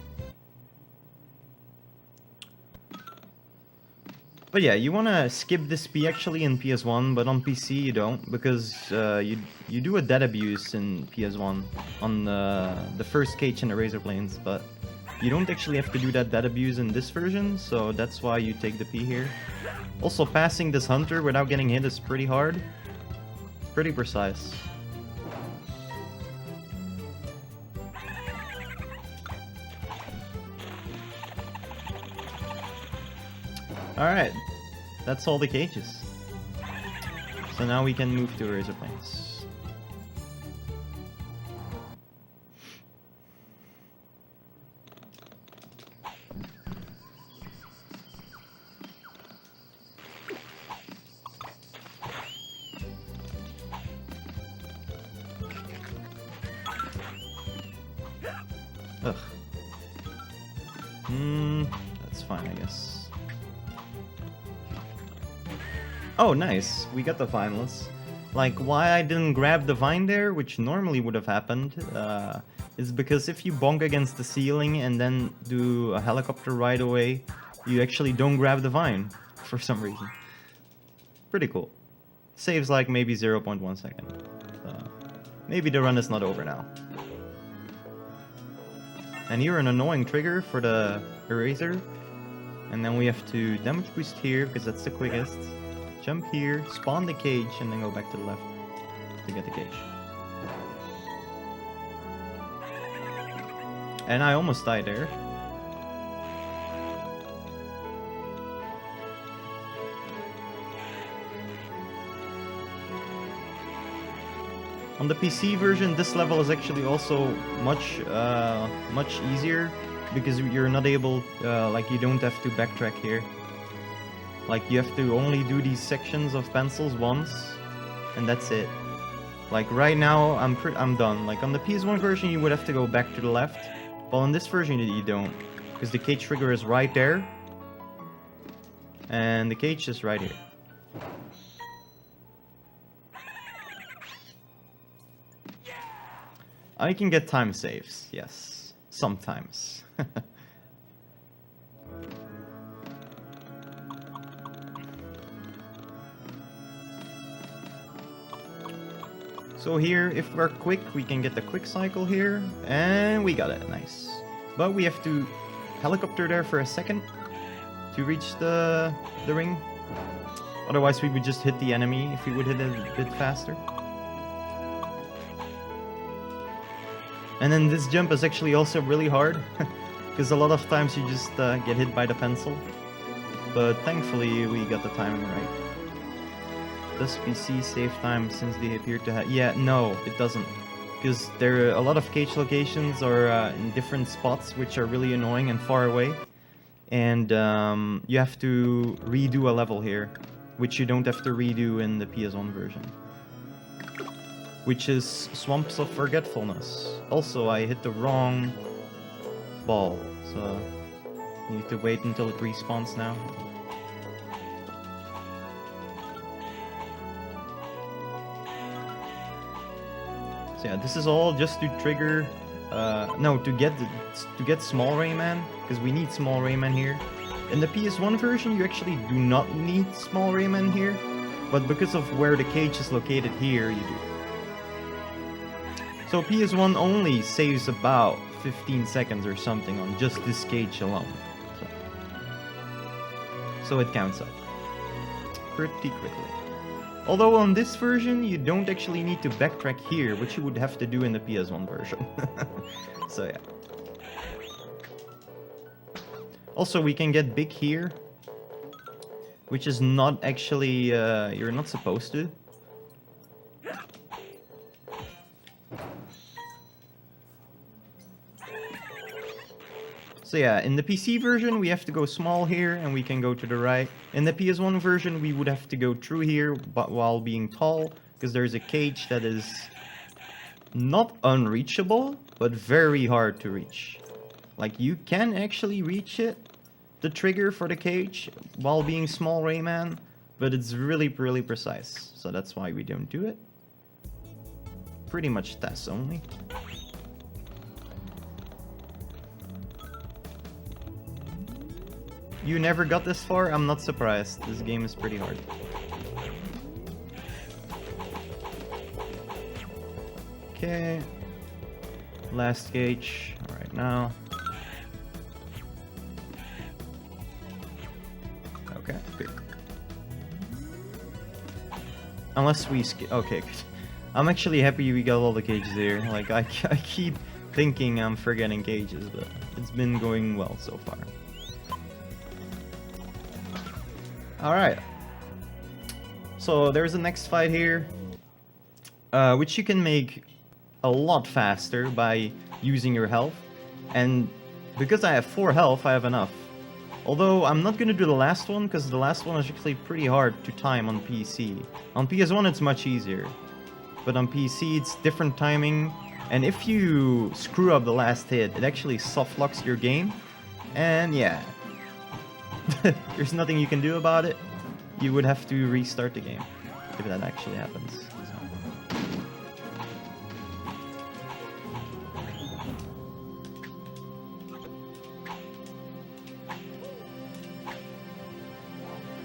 But yeah, you wanna skip this P actually in PS1, but on PC you don't, because you do a dead abuse in PS1 on the first cage in the Razor Plains, but you don't actually have to do that dead abuse in this version, so that's why you take the P here. Also, passing this hunter without getting hit is pretty hard. Pretty precise. Alright, that's all the cages. So now we can move to Razor Plains. Ugh. That's fine, I guess. Oh, nice. We got the finalists. Like, why I didn't grab the vine there, which normally would have happened, is because if you bonk against the ceiling and then do a helicopter right away, you actually don't grab the vine for some reason. Pretty cool. Saves like maybe 0.1 second. Maybe the run is not over now. And here an annoying trigger for the eraser. And then we have to damage boost here, because that's the quickest. Jump here, spawn the cage, and then go back to the left to get the cage. And I almost died there. On the PC version, this level is actually also much easier, because you're not able, like you don't have to backtrack here. Like you have to only do these sections of pencils once, and that's it. Like right now, I'm done. Like on the PS1 version, you would have to go back to the left, but on this version you don't, because the cage trigger is right there, and the cage is right here. I can get time saves, yes. Sometimes. So here, if we're quick, we can get the quick cycle here, and we got it, nice. But we have to helicopter there for a second to reach the ring. Otherwise we would just hit the enemy if we would hit it a bit faster. And then this jump is actually also really hard, because a lot of times you just get hit by the pencil. But thankfully we got the timing right. Does PC save time since they appear to have... Yeah, no, it doesn't. Because there are a lot of cage locations are in different spots, which are really annoying and far away. And you have to redo a level here, which you don't have to redo in the PS1 version. Which is Swamps of Forgetfulness. Also, I hit the wrong ball, so you need to wait until it respawns now. So yeah, this is all just to trigger, no, to get small Rayman, because we need small Rayman here. In the PS1 version, you actually do not need small Rayman here, but because of where the cage is located here, you do. So PS1 only saves about 15 seconds or something on just this cage alone. So it counts up pretty quickly. Although on this version, you don't actually need to backtrack here, which you would have to do in the PS1 version. So yeah. Also, we can get big here, which is not actually, you're not supposed to. So yeah, in the PC version, we have to go small here, and we can go to the right. In the PS1 version, we would have to go through here, but while being tall, because there's a cage that is not unreachable, but very hard to reach. Like, you can actually reach it, the trigger for the cage, while being small Rayman, but it's really, really precise. So that's why we don't do it. Pretty much tests only. You never got this far? I'm not surprised. This game is pretty hard. Okay. Last gauge right now. Okay, good. Unless we skip. Okay, good. I'm actually happy we got all the cages here. Like, I keep thinking I'm forgetting cages, but it's been going well so far. Alright. So there's the next fight here, which you can make a lot faster by using your health. And because I have 4 health, I have enough. Although I'm not going to do the last one, because the last one is actually pretty hard to time on PC. On PS1 it's much easier. But on PC it's different timing. And if you screw up the last hit, it actually soft locks your game. And yeah. There's nothing you can do about it. You would have to restart the game if that actually happens.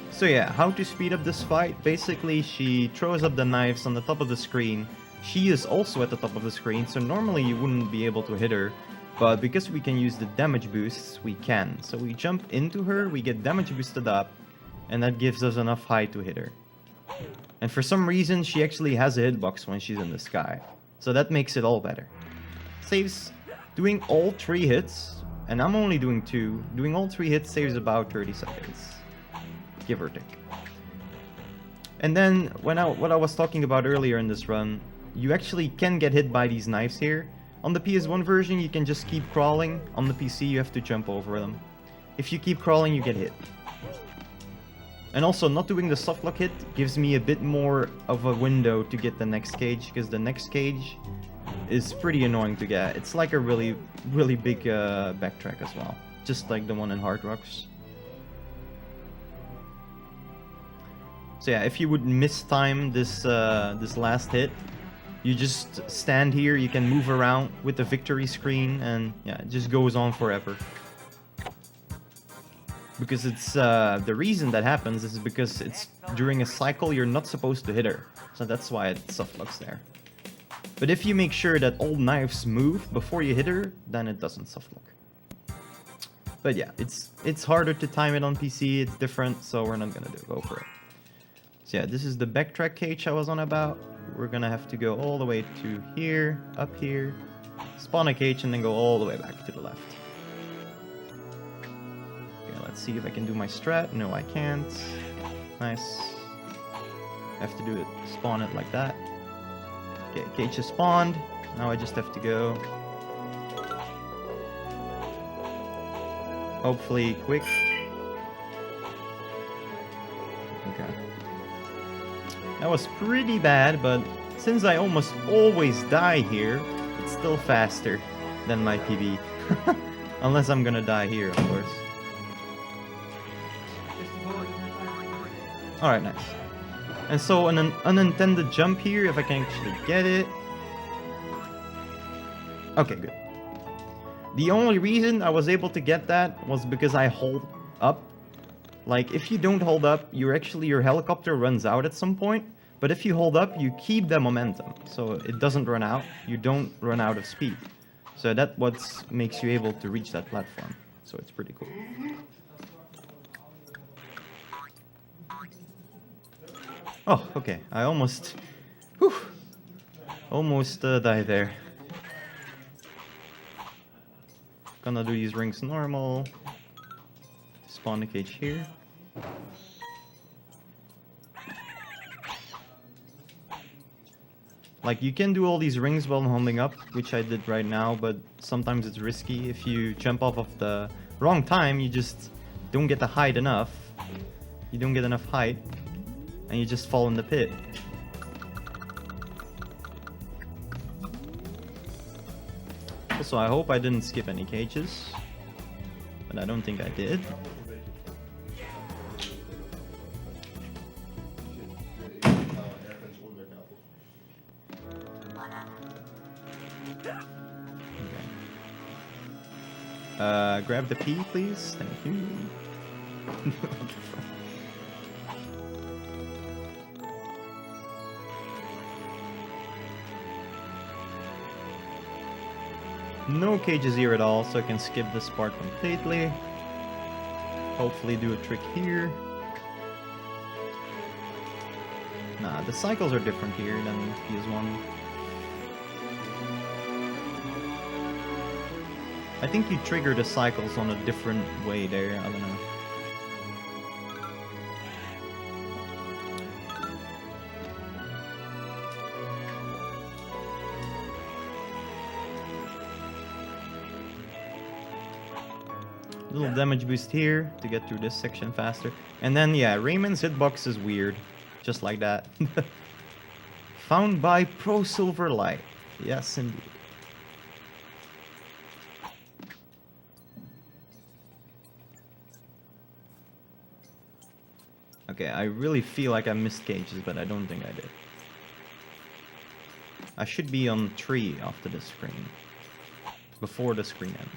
So yeah, how to speed up this fight? Basically, she throws up the knives on the top of the screen. She is also at the top of the screen, so normally you wouldn't be able to hit her. But because we can use the damage boosts, we can. So we jump into her, we get damage boosted up, and that gives us enough height to hit her. And for some reason, she actually has a hitbox when she's in the sky. So that makes it all better. Saves doing all 3 hits, and I'm only doing 2. Doing all 3 hits saves about 30 seconds, give or take. And then, what I was talking about earlier in this run, you actually can get hit by these knives here. On the PS1 version, you can just keep crawling. On the PC, you have to jump over them. If you keep crawling, you get hit. And also, not doing the softlock hit gives me a bit more of a window to get the next cage, because the next cage is pretty annoying to get. It's like a really, really big backtrack as well, just like the one in Hard Rocks. So yeah, if you would mistime this this last hit, you just stand here, you can move around with the victory screen, and yeah, it just goes on forever. Because it's, the reason that happens is because it's during a cycle you're not supposed to hit her. So that's why it softlocks there. But if you make sure that all knives move before you hit her, then it doesn't softlock. But yeah, it's harder to time it on PC, it's different, so we're not gonna go for it. So yeah, this is the backtrack cage I was on about. We're gonna have to go all the way to here, up here, spawn a cage, and then go all the way back to the left. Okay, let's see if I can do my strat. No, I can't. Nice. I have to do it, spawn it like that. Okay, cage is spawned. Now I just have to go. Hopefully quick. Okay. That was pretty bad, but since I almost always die here, it's still faster than my PB. Unless I'm gonna die here, of course. Alright, nice. And so an unintended jump here, if I can actually get it. Okay, good. The only reason I was able to get that was because I hold up. Like, if you don't hold up, your helicopter runs out at some point. But if you hold up, you keep the momentum. So it doesn't run out. You don't run out of speed. So that's what makes you able to reach that platform. So it's pretty cool. Oh, okay. I almost... Whew, almost died there. Gonna do these rings normal. Spawn the cage here. Like, you can do all these rings while holding up, which I did right now, but sometimes it's risky. If you jump off of the wrong time, you just don't get the height enough. You don't get enough height, and you just fall in the pit. Also, I hope I didn't skip any cages, but I don't think I did. Grab the P, please. Thank you. No cages here at all, so I can skip this part completely. Hopefully do a trick here. Nah, the cycles are different here than PS1. I think you trigger the cycles on a different way there, I don't know. Little damage boost here to get through this section faster. And then, yeah, Rayman's hitbox is weird. Just like that. Found by Pro Silverlight. Yes, indeed. Okay, I really feel like I missed cages, but I don't think I did. I should be on 3 after this screen. Before the screen ends.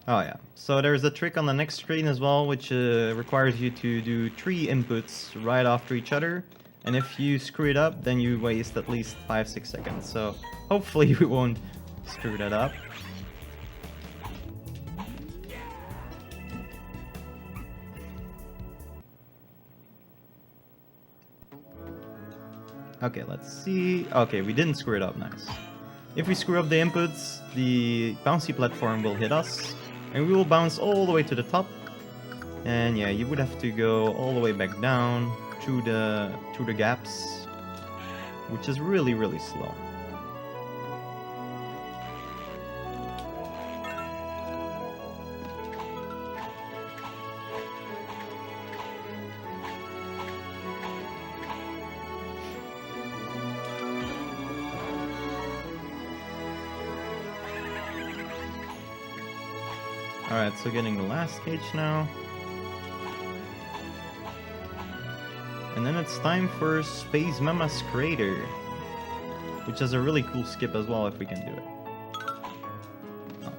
Oh yeah, so there's a trick on the next screen as well, which requires you to do 3 inputs right after each other. And if you screw it up, then you waste at least 5-6 seconds. So hopefully we won't screw that up. Okay, let's see. Okay, we didn't screw it up, nice. If we screw up the inputs, the bouncy platform will hit us, and we will bounce all the way to the top. And yeah, you would have to go all the way back down through the gaps, which is really, really slow. Alright, so getting the last cage now. And then it's time for Space Mama's Crater, which is a really cool skip as well if we can do it. Oh.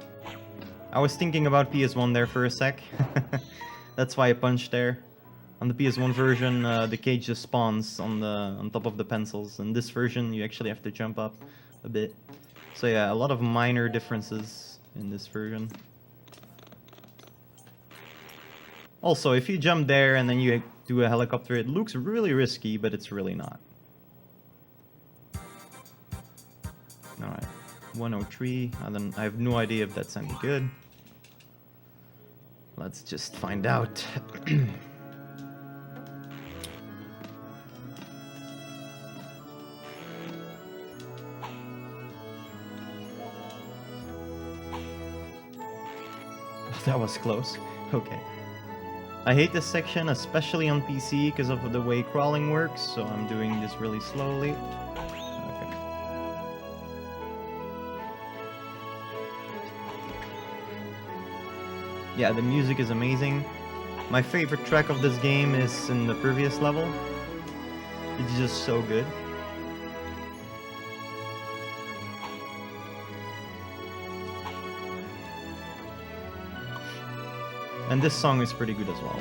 I was thinking about PS1 there for a sec. That's why I punched there. On the PS1 version, the cage just spawns on top of the pencils. In this version, you actually have to jump up a bit. So yeah, a lot of minor differences in this version. Also, if you jump there and then you do a helicopter, it looks really risky, but it's really not. Alright, 103. I have no idea if that's any good. Let's just find out. That was close. Okay. I hate this section, especially on PC, because of the way crawling works, so I'm doing this really slowly. Okay. Yeah, the music is amazing. My favorite track of this game is in the previous level. It's just so good. And this song is pretty good as well.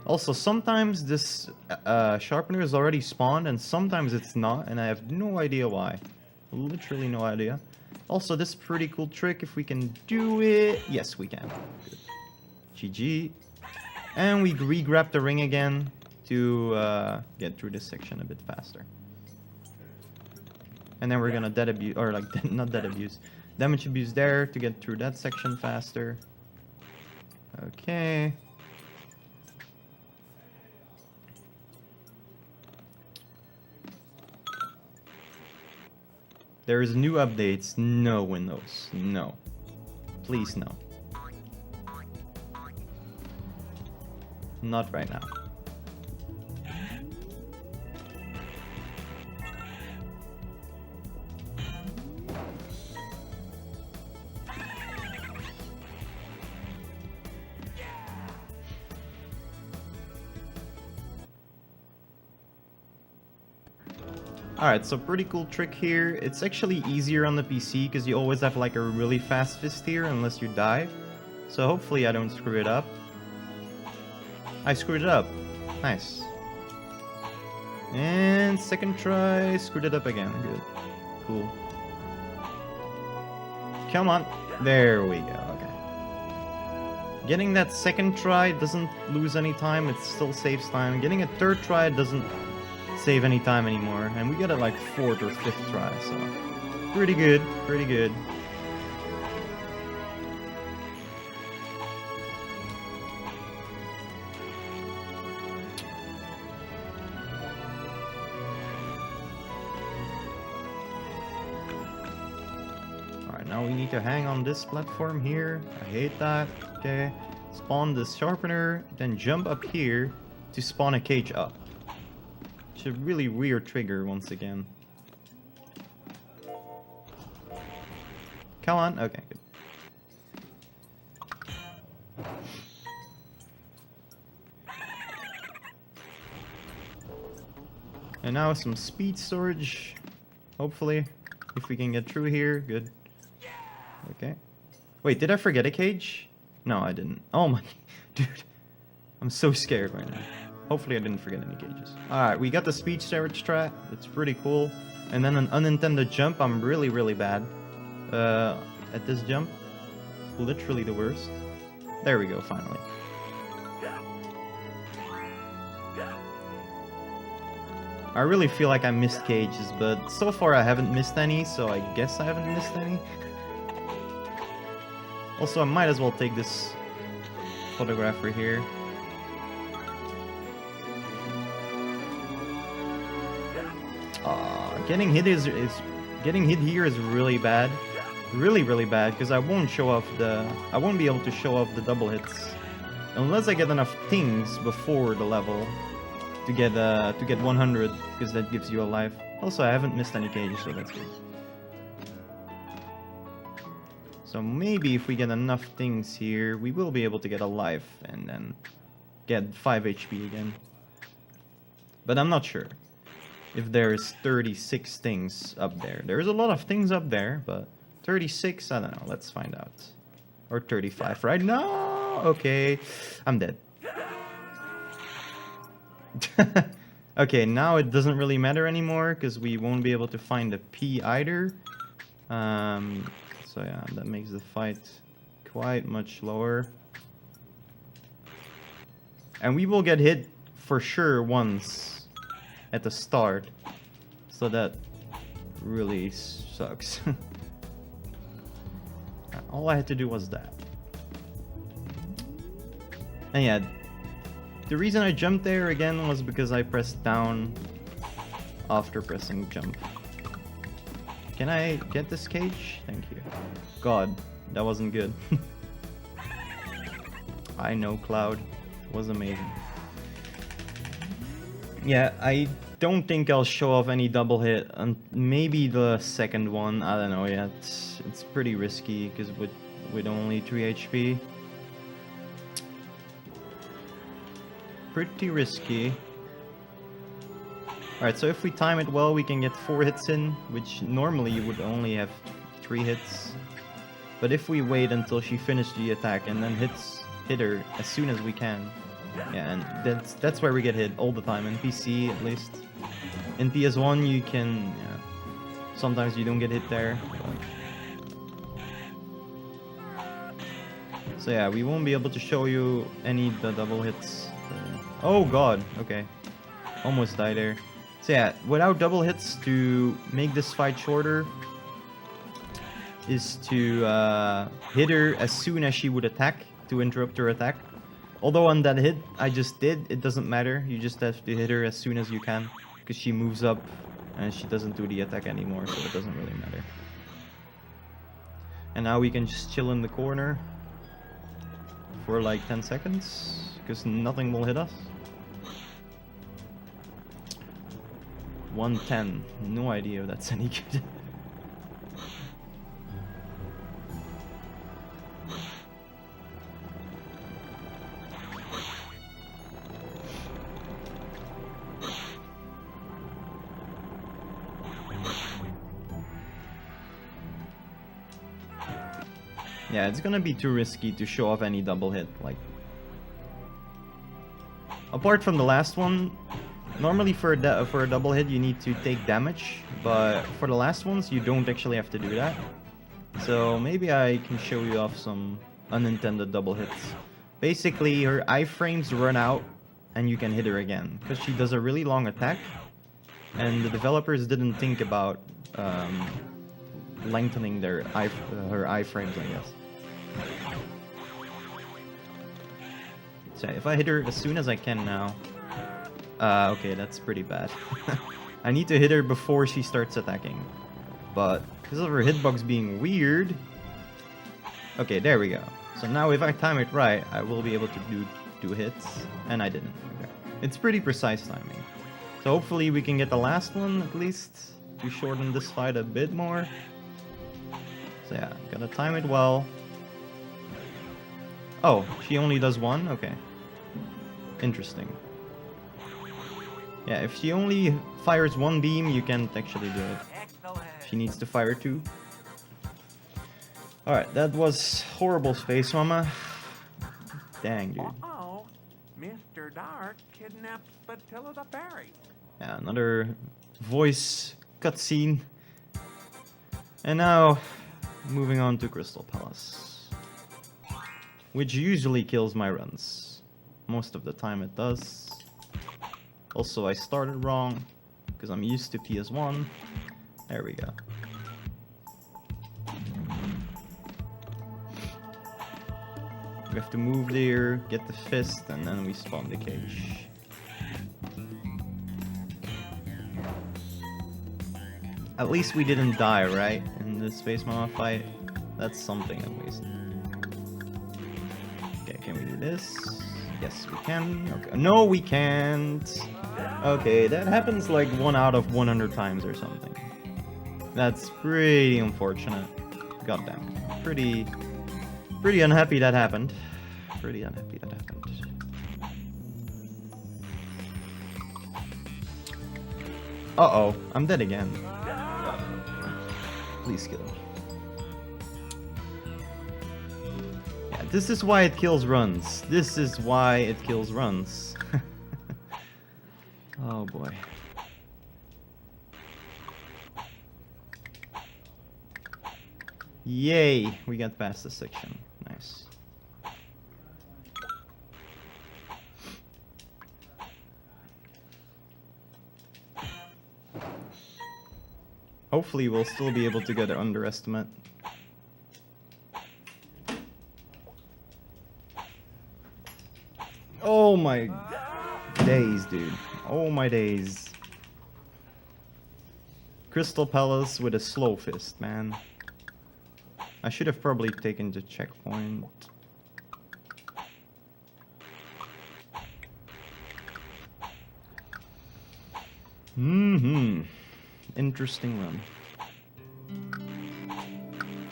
Also, sometimes this sharpener is already spawned, and sometimes it's not, and I have no idea why. Literally no idea. Also, this is a pretty cool trick if we can do it. Yes, we can. Good. GG. And we re-grab the ring again to get through this section a bit faster. And then we're gonna dead abuse, or like, not dead abuse, damage abuse there to get through that section faster. Okay. There's new updates. No, Windows. No. Please, no. Not right now. Alright, so pretty cool trick here. It's actually easier on the PC because you always have like a really fast fist here unless you die. So hopefully I don't screw it up. I screwed it up. Nice. And second try, screwed it up again. Good. Cool. Come on. There we go. Okay. Getting that second try doesn't lose any time. It still saves time. Getting a third try doesn't save any time anymore. And we get it like fourth or fifth try. So pretty good. Pretty good. Now we need to hang on this platform here. I hate that. Okay. Spawn this sharpener, then jump up here to spawn a cage up. It's a really weird trigger once again. Come on. Okay, good. And now some speed storage. Hopefully. If we can get through here. Good. Okay. Wait, did I forget a cage? No, I didn't. Oh my... Dude. I'm so scared right now. Hopefully I didn't forget any cages. Alright, we got the speed storage strat. It's pretty cool. And then an unintended jump. I'm really, really bad at this jump. Literally the worst. There we go, finally. I really feel like I missed cages, but so far I haven't missed any, so I guess I haven't missed any. Also, I might as well take this photographer here. Getting hit here is really bad. Really, really bad, because I won't be able to show off the double hits unless I get enough things before the level to get 100, because that gives you a life. Also, I haven't missed any cages, so that's good. So maybe if we get enough things here, we will be able to get a life and then get 5 HP again. But I'm not sure if there's 36 things up there. There's a lot of things up there, but 36, I don't know. Let's find out. Or 35, right? No! Okay, I'm dead. Okay, now it doesn't really matter anymore because we won't be able to find the P either. So yeah, that makes the fight quite much lower. And we will get hit for sure once at the start. So that really sucks. All I had to do was that. And yeah, the reason I jumped there again was because I pressed down after pressing jump. Can I get this cage? Thank you. God, that wasn't good. I know, Cloud. It was amazing. Yeah, I don't think I'll show off any double hit. Maybe the second one. I don't know yet. It's pretty risky because with only 3 HP. Pretty risky. Alright, so if we time it well, we can get 4 hits in, which normally you would only have 3 hits. But if we wait until she finished the attack and then hit her as soon as we can, Yeah, and that's where we get hit all the time, in PC at least. In PS1 you can, yeah, sometimes you don't get hit there. So yeah, we won't be able to show you any of the double hits. Oh god, okay. Almost died there. So yeah, without double hits, to make this fight shorter is to hit her as soon as she would attack, to interrupt her attack. Although on that hit I just did, it doesn't matter. You just have to hit her as soon as you can, because she moves up and she doesn't do the attack anymore, so it doesn't really matter. And now we can just chill in the corner for like 10 seconds, because nothing will hit us. 110. No idea if that's any good. Yeah, it's gonna be too risky to show off any double hit. Like, apart from the last one, normally for a double hit you need to take damage, but for the last ones you don't actually have to do that. So maybe I can show you off some unintended double hits. Basically, her iframes run out and you can hit her again, because she does a really long attack, and the developers didn't think about lengthening her iframes, I guess. So if I hit her as soon as I can now... okay, that's pretty bad. I need to hit her before she starts attacking. But because of her hitbox being weird... Okay, there we go. So now if I time it right, I will be able to do 2 hits. And I didn't. Okay. It's pretty precise timing. So hopefully we can get the last one at least to shorten this fight a bit more. So yeah, gotta time it well. Oh, she only does 1? Okay. Interesting. Yeah, if she only fires 1 beam, you can't actually do it. She needs to fire 2. Alright, that was horrible, Space Mama. Dang, dude. Uh-oh. Mr. Dark kidnapped Spatilla the Fairy. Yeah, another voice cutscene. And now, moving on to Crystal Palace. Which usually kills my runs. Most of the time it does. Also, I started wrong, because I'm used to PS1. There we go. We have to move there, get the fist, and then we spawn the cage. At least we didn't die, right? In the Space Mama fight. That's something at least. Okay, can we do this? Yes, we can. Okay. No, we can't. Okay, that happens like 1 out of 100 times or something. That's pretty unfortunate. Goddamn. Pretty unhappy that happened. Pretty unhappy that happened. Uh-oh, I'm dead again. Please kill me. Yeah, this is why it kills runs. This is why it kills runs. Oh boy. Yay! We got past this section. Nice. Hopefully we'll still be able to get an underestimate. Oh my days, dude. Oh my days. Crystal Palace with a slow fist, man. I should have probably taken the checkpoint. Interesting run.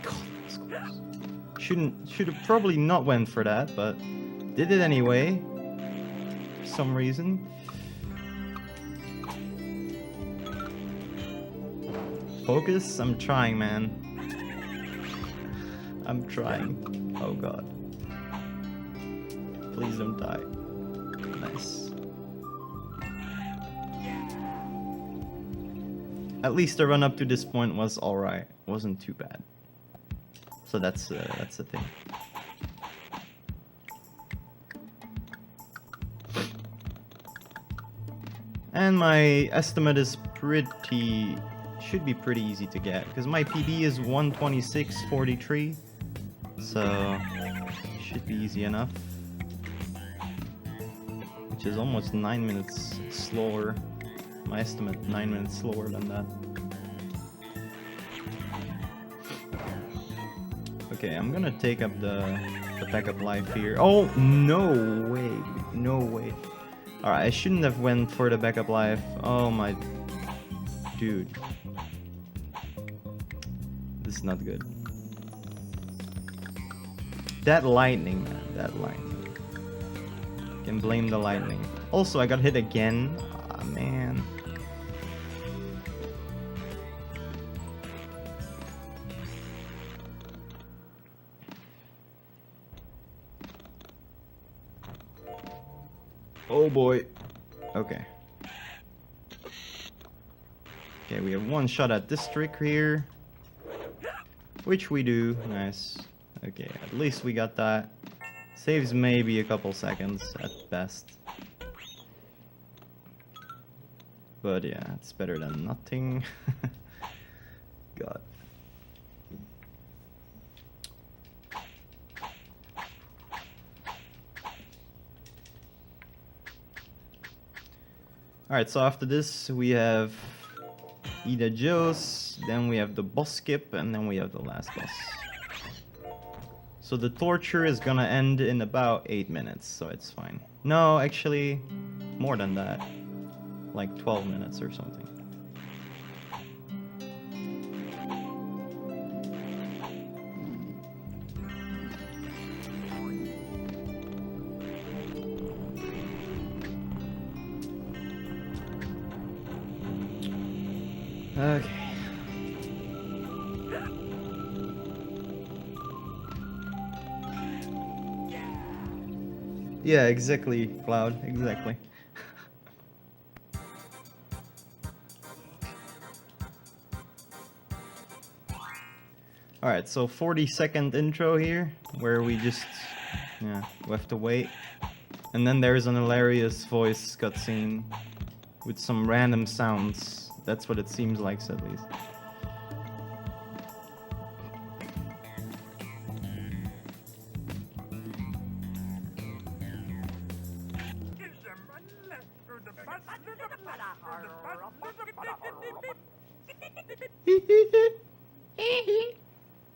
God, that's close. Should have probably not went for that, but did it anyway. For some reason. Focus? I'm trying, man. I'm trying. Oh god. Please don't die. at least the run up to this point was alright. Wasn't too bad. So that's the thing. And my estimate is should be pretty easy to get, because my PB is 126.43, so should be easy enough. Which is almost 9 minutes slower. My estimate, 9 minutes slower than that. Okay, I'm gonna take up the backup life here. Oh, no way. No way. Alright, I shouldn't have went for the backup life. Oh my... Dude. This is not good. That lightning, man. That lightning. Can blame the lightning. Also, I got hit again. Ah, man. Oh boy. Okay. Okay, we have one shot at this trick here. Which we do. Nice. Okay, at least we got that. Saves maybe a couple seconds at best. But yeah, it's better than nothing. God. Alright, so after this we have Ida Joe's, then we have the boss skip, and then we have the last boss. So the torture is gonna end in about 8 minutes, so it's fine. No, actually, more than that. Like 12 minutes or something. Okay. Yeah, exactly, Cloud, exactly. Alright, so 40-second intro here, where we just, yeah, we have to wait. And then there's an hilarious voice cutscene with some random sounds. That's what it seems like, at least.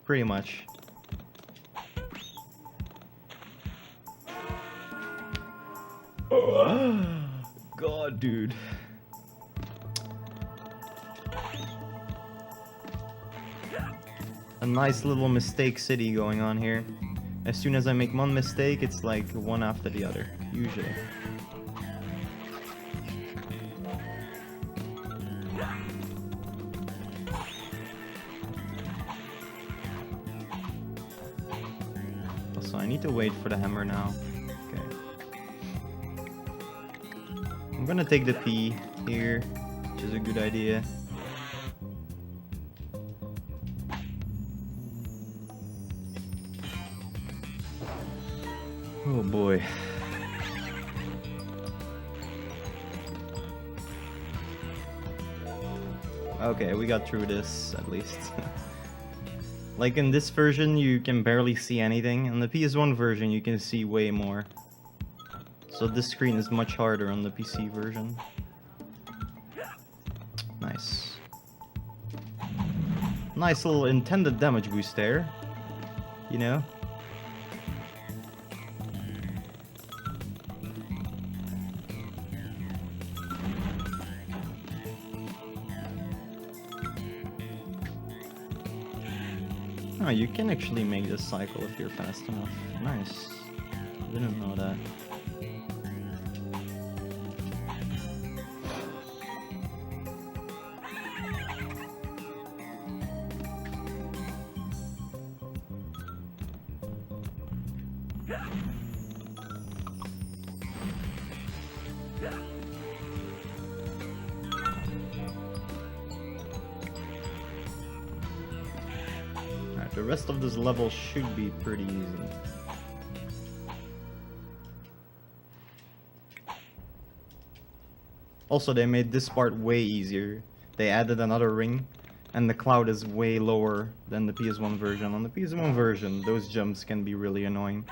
Pretty much. God, dude. A nice little mistake city going on here. As soon as I make one mistake, it's like one after the other, usually. Also, I need to wait for the hammer now. Okay. I'm gonna take the P here, which is a good idea. Oh boy. Okay, we got through this, at least. Like in this version, you can barely see anything. In the PS1 version, you can see way more. So this screen is much harder on the PC version. Nice. Nice little intended damage boost there. You know? Oh, you can actually make this cycle if you're fast enough. Nice. Didn't know that. The rest of this level should be pretty easy. Also, they made this part way easier. They added another ring, and the cloud is way lower than the PS1 version. On the PS1 version, those jumps can be really annoying.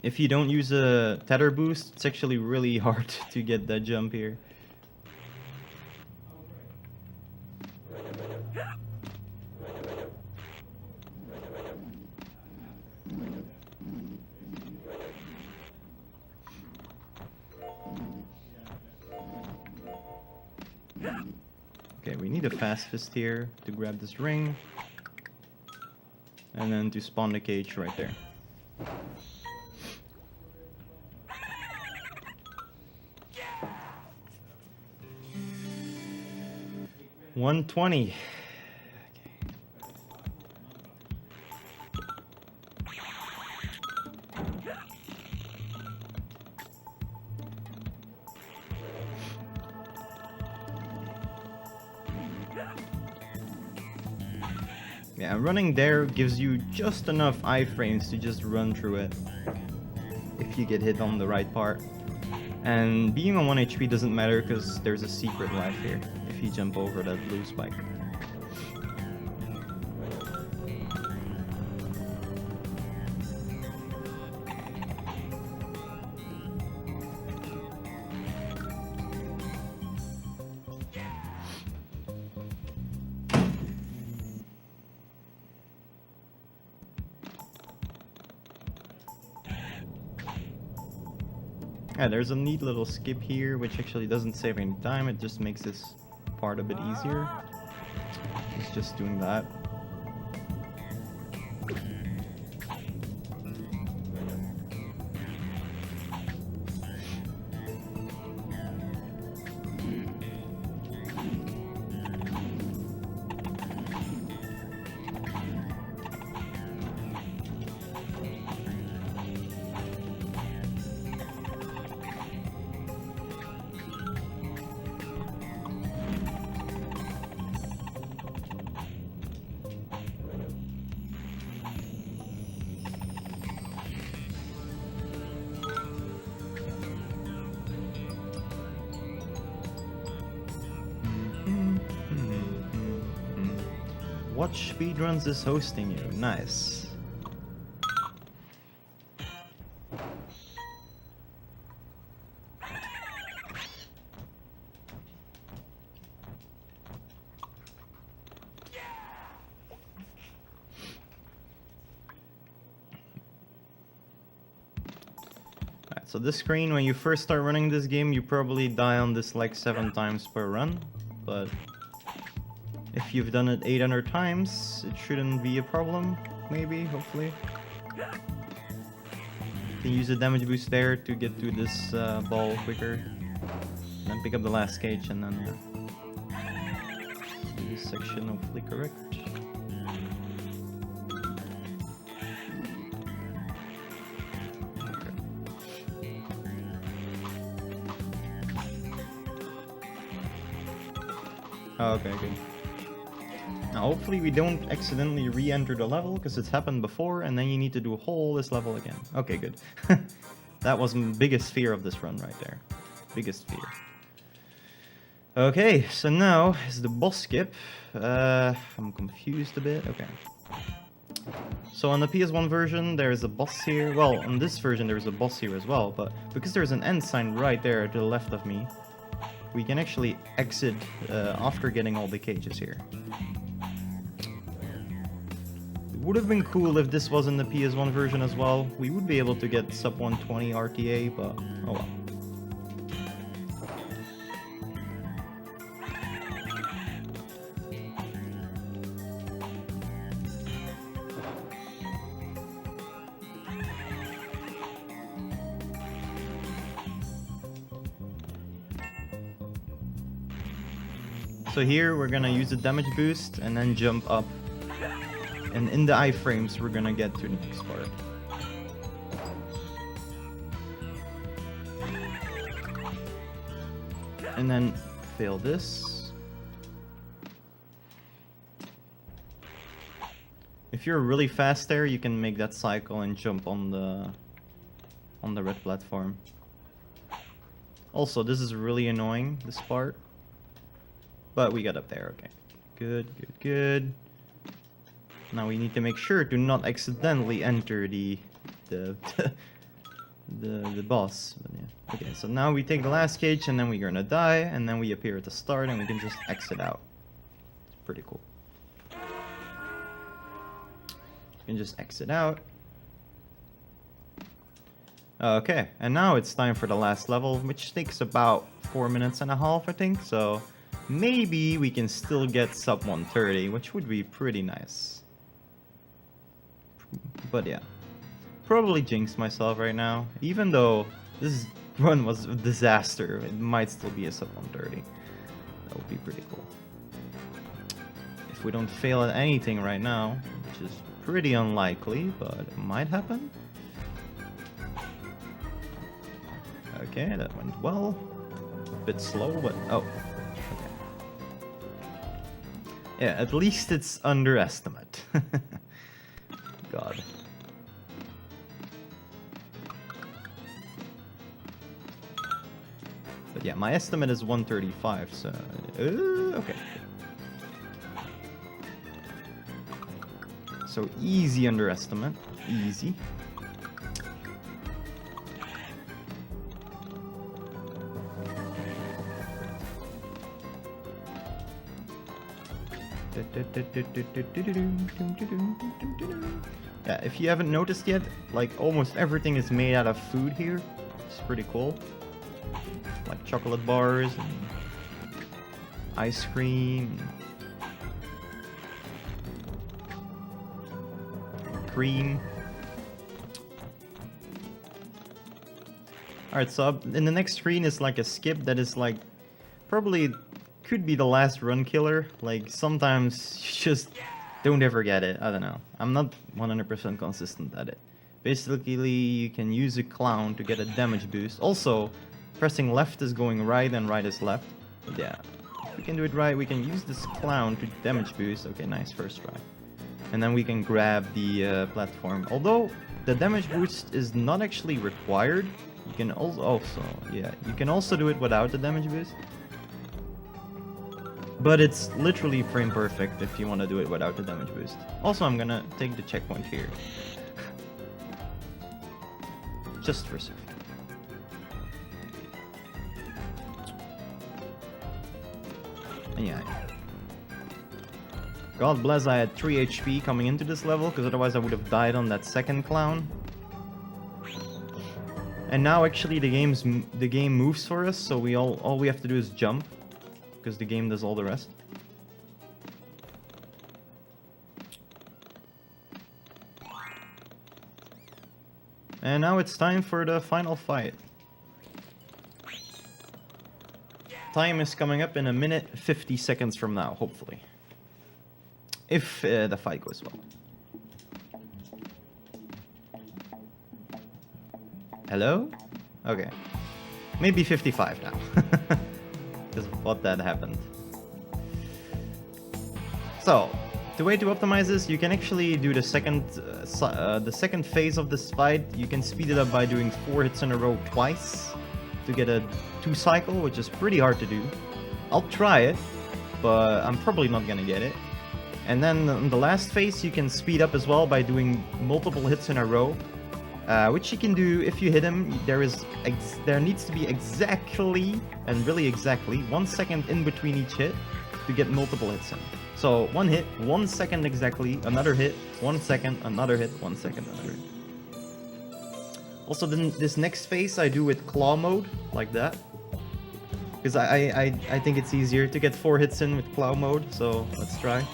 If you don't use a tether boost, it's actually really hard to get that jump here. Okay, we need a fast fist here to grab this ring. And then to spawn the cage right there. $120. Yeah, running there gives you just enough iframes to just run through it if you get hit on the right part. And being on 1 HP doesn't matter because there's a secret life here if you jump over that blue spike. Yeah, there's a neat little skip here, which actually doesn't save any time, it just makes this part a bit easier. It's just doing that. What speedruns is hosting you? Nice. Alright, so this screen, when you first start running this game, you probably die on this like 7 times per run, but if you've done it 800 times, it shouldn't be a problem, maybe, hopefully. You can use a damage boost there to get to this ball quicker. And then pick up the last cage and then do this section hopefully correct. Okay, good. Now hopefully we don't accidentally re-enter the level, because it's happened before, and then you need to do a whole this level again. Okay, good. That was my biggest fear of this run right there. Biggest fear. Okay, so now is the boss skip. I'm confused a bit. Okay. So on the PS1 version there is a boss here. Well, on this version there is a boss here as well, but because there's an end sign right there to the left of me, we can actually exit after getting all the cages here. It would have been cool if this was in the PS1 version as well. We would be able to get sub 120 RTA, but oh well. So here we're gonna use a damage boost and then jump up. And in the iframes we're gonna get to the next part. And then fail this. If you're really fast there, you can make that cycle and jump on the red platform. Also, this is really annoying, this part. But we got up there, okay. Good, good, good. Now we need to make sure to not accidentally enter the boss. But yeah. Okay, so now we take the last cage and then we're gonna die, and then we appear at the start and we can just exit out. It's pretty cool. You can just exit out. Okay, and now it's time for the last level, which takes about 4 minutes and a half, I think. So maybe we can still get sub 130, which would be pretty nice. But yeah, probably jinxed myself right now. Even though this run was a disaster, it might still be a sub 130. That would be pretty cool. If we don't fail at anything right now, which is pretty unlikely, but it might happen. Okay, that went well. A bit slow, but oh, okay. Yeah, at least it's underestimate. God. But yeah, my estimate is 135, so okay. So easy underestimate, easy. Yeah, if you haven't noticed yet, like almost everything is made out of food here. It's pretty cool. Like chocolate bars and ice cream, cream. Alright, so in the next screen is like a skip that is like probably could be the last run killer. Like sometimes you just don't ever get it. I don't know. I'm not 100% consistent at it. Basically, you can use a clown to get a damage boost. Also, pressing left is going right and right is left. But yeah, if we can do it right, we can use this clown to damage boost. Okay, nice, first try. And then we can grab the platform. Although the damage boost is not actually required, you can you can also do it without the damage boost. But it's literally frame perfect if you want to do it without the damage boost. Also, I'm gonna take the checkpoint here. Just for a second. And yeah. God bless I had 3 HP coming into this level, because otherwise I would have died on that second clown. And now actually the game moves for us, so all we have to do is jump, because the game does all the rest. And now it's time for the final fight. Time is coming up in 1 minute 50 seconds from now, hopefully. If the fight goes well. Hello? Okay. Maybe 55 now. Because of what that happened. So, the way to optimize this, you can actually do the second phase of this fight. You can speed it up by doing 4 hits in a row twice to get a 2 cycle, which is pretty hard to do. I'll try it, but I'm probably not gonna get it. And then in the last phase, you can speed up as well by doing multiple hits in a row, which you can do if you hit him. There needs to be exactly, and really exactly, 1 second in between each hit to get multiple hits in. So 1 hit, 1 second exactly, another hit, 1 second, another hit, 1 second, another hit. Also, then this next phase I do with claw mode, like that. Because I think it's easier to get 4 hits in with claw mode, so let's try.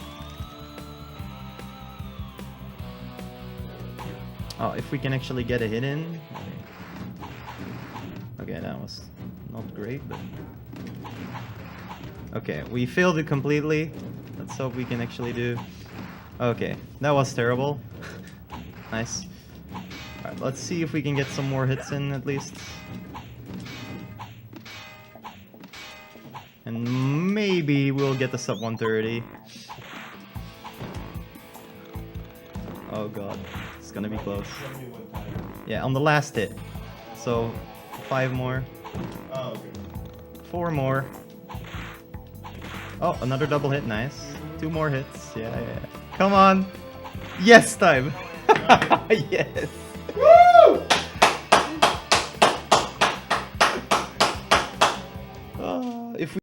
Oh, if we can actually get a hit in. Okay, that was not great, but... Okay, we failed it completely. Let's hope we can actually do... Okay, that was terrible. Nice. Alright, let's see if we can get some more hits in at least. And maybe we'll get the sub 130. Oh god, it's gonna be close. Yeah, on the last hit. So 5 more. Oh, okay. 4 more. Oh, another double hit, nice. 2 more hits. Yeah, yeah. Come on. Yes, time. Yes.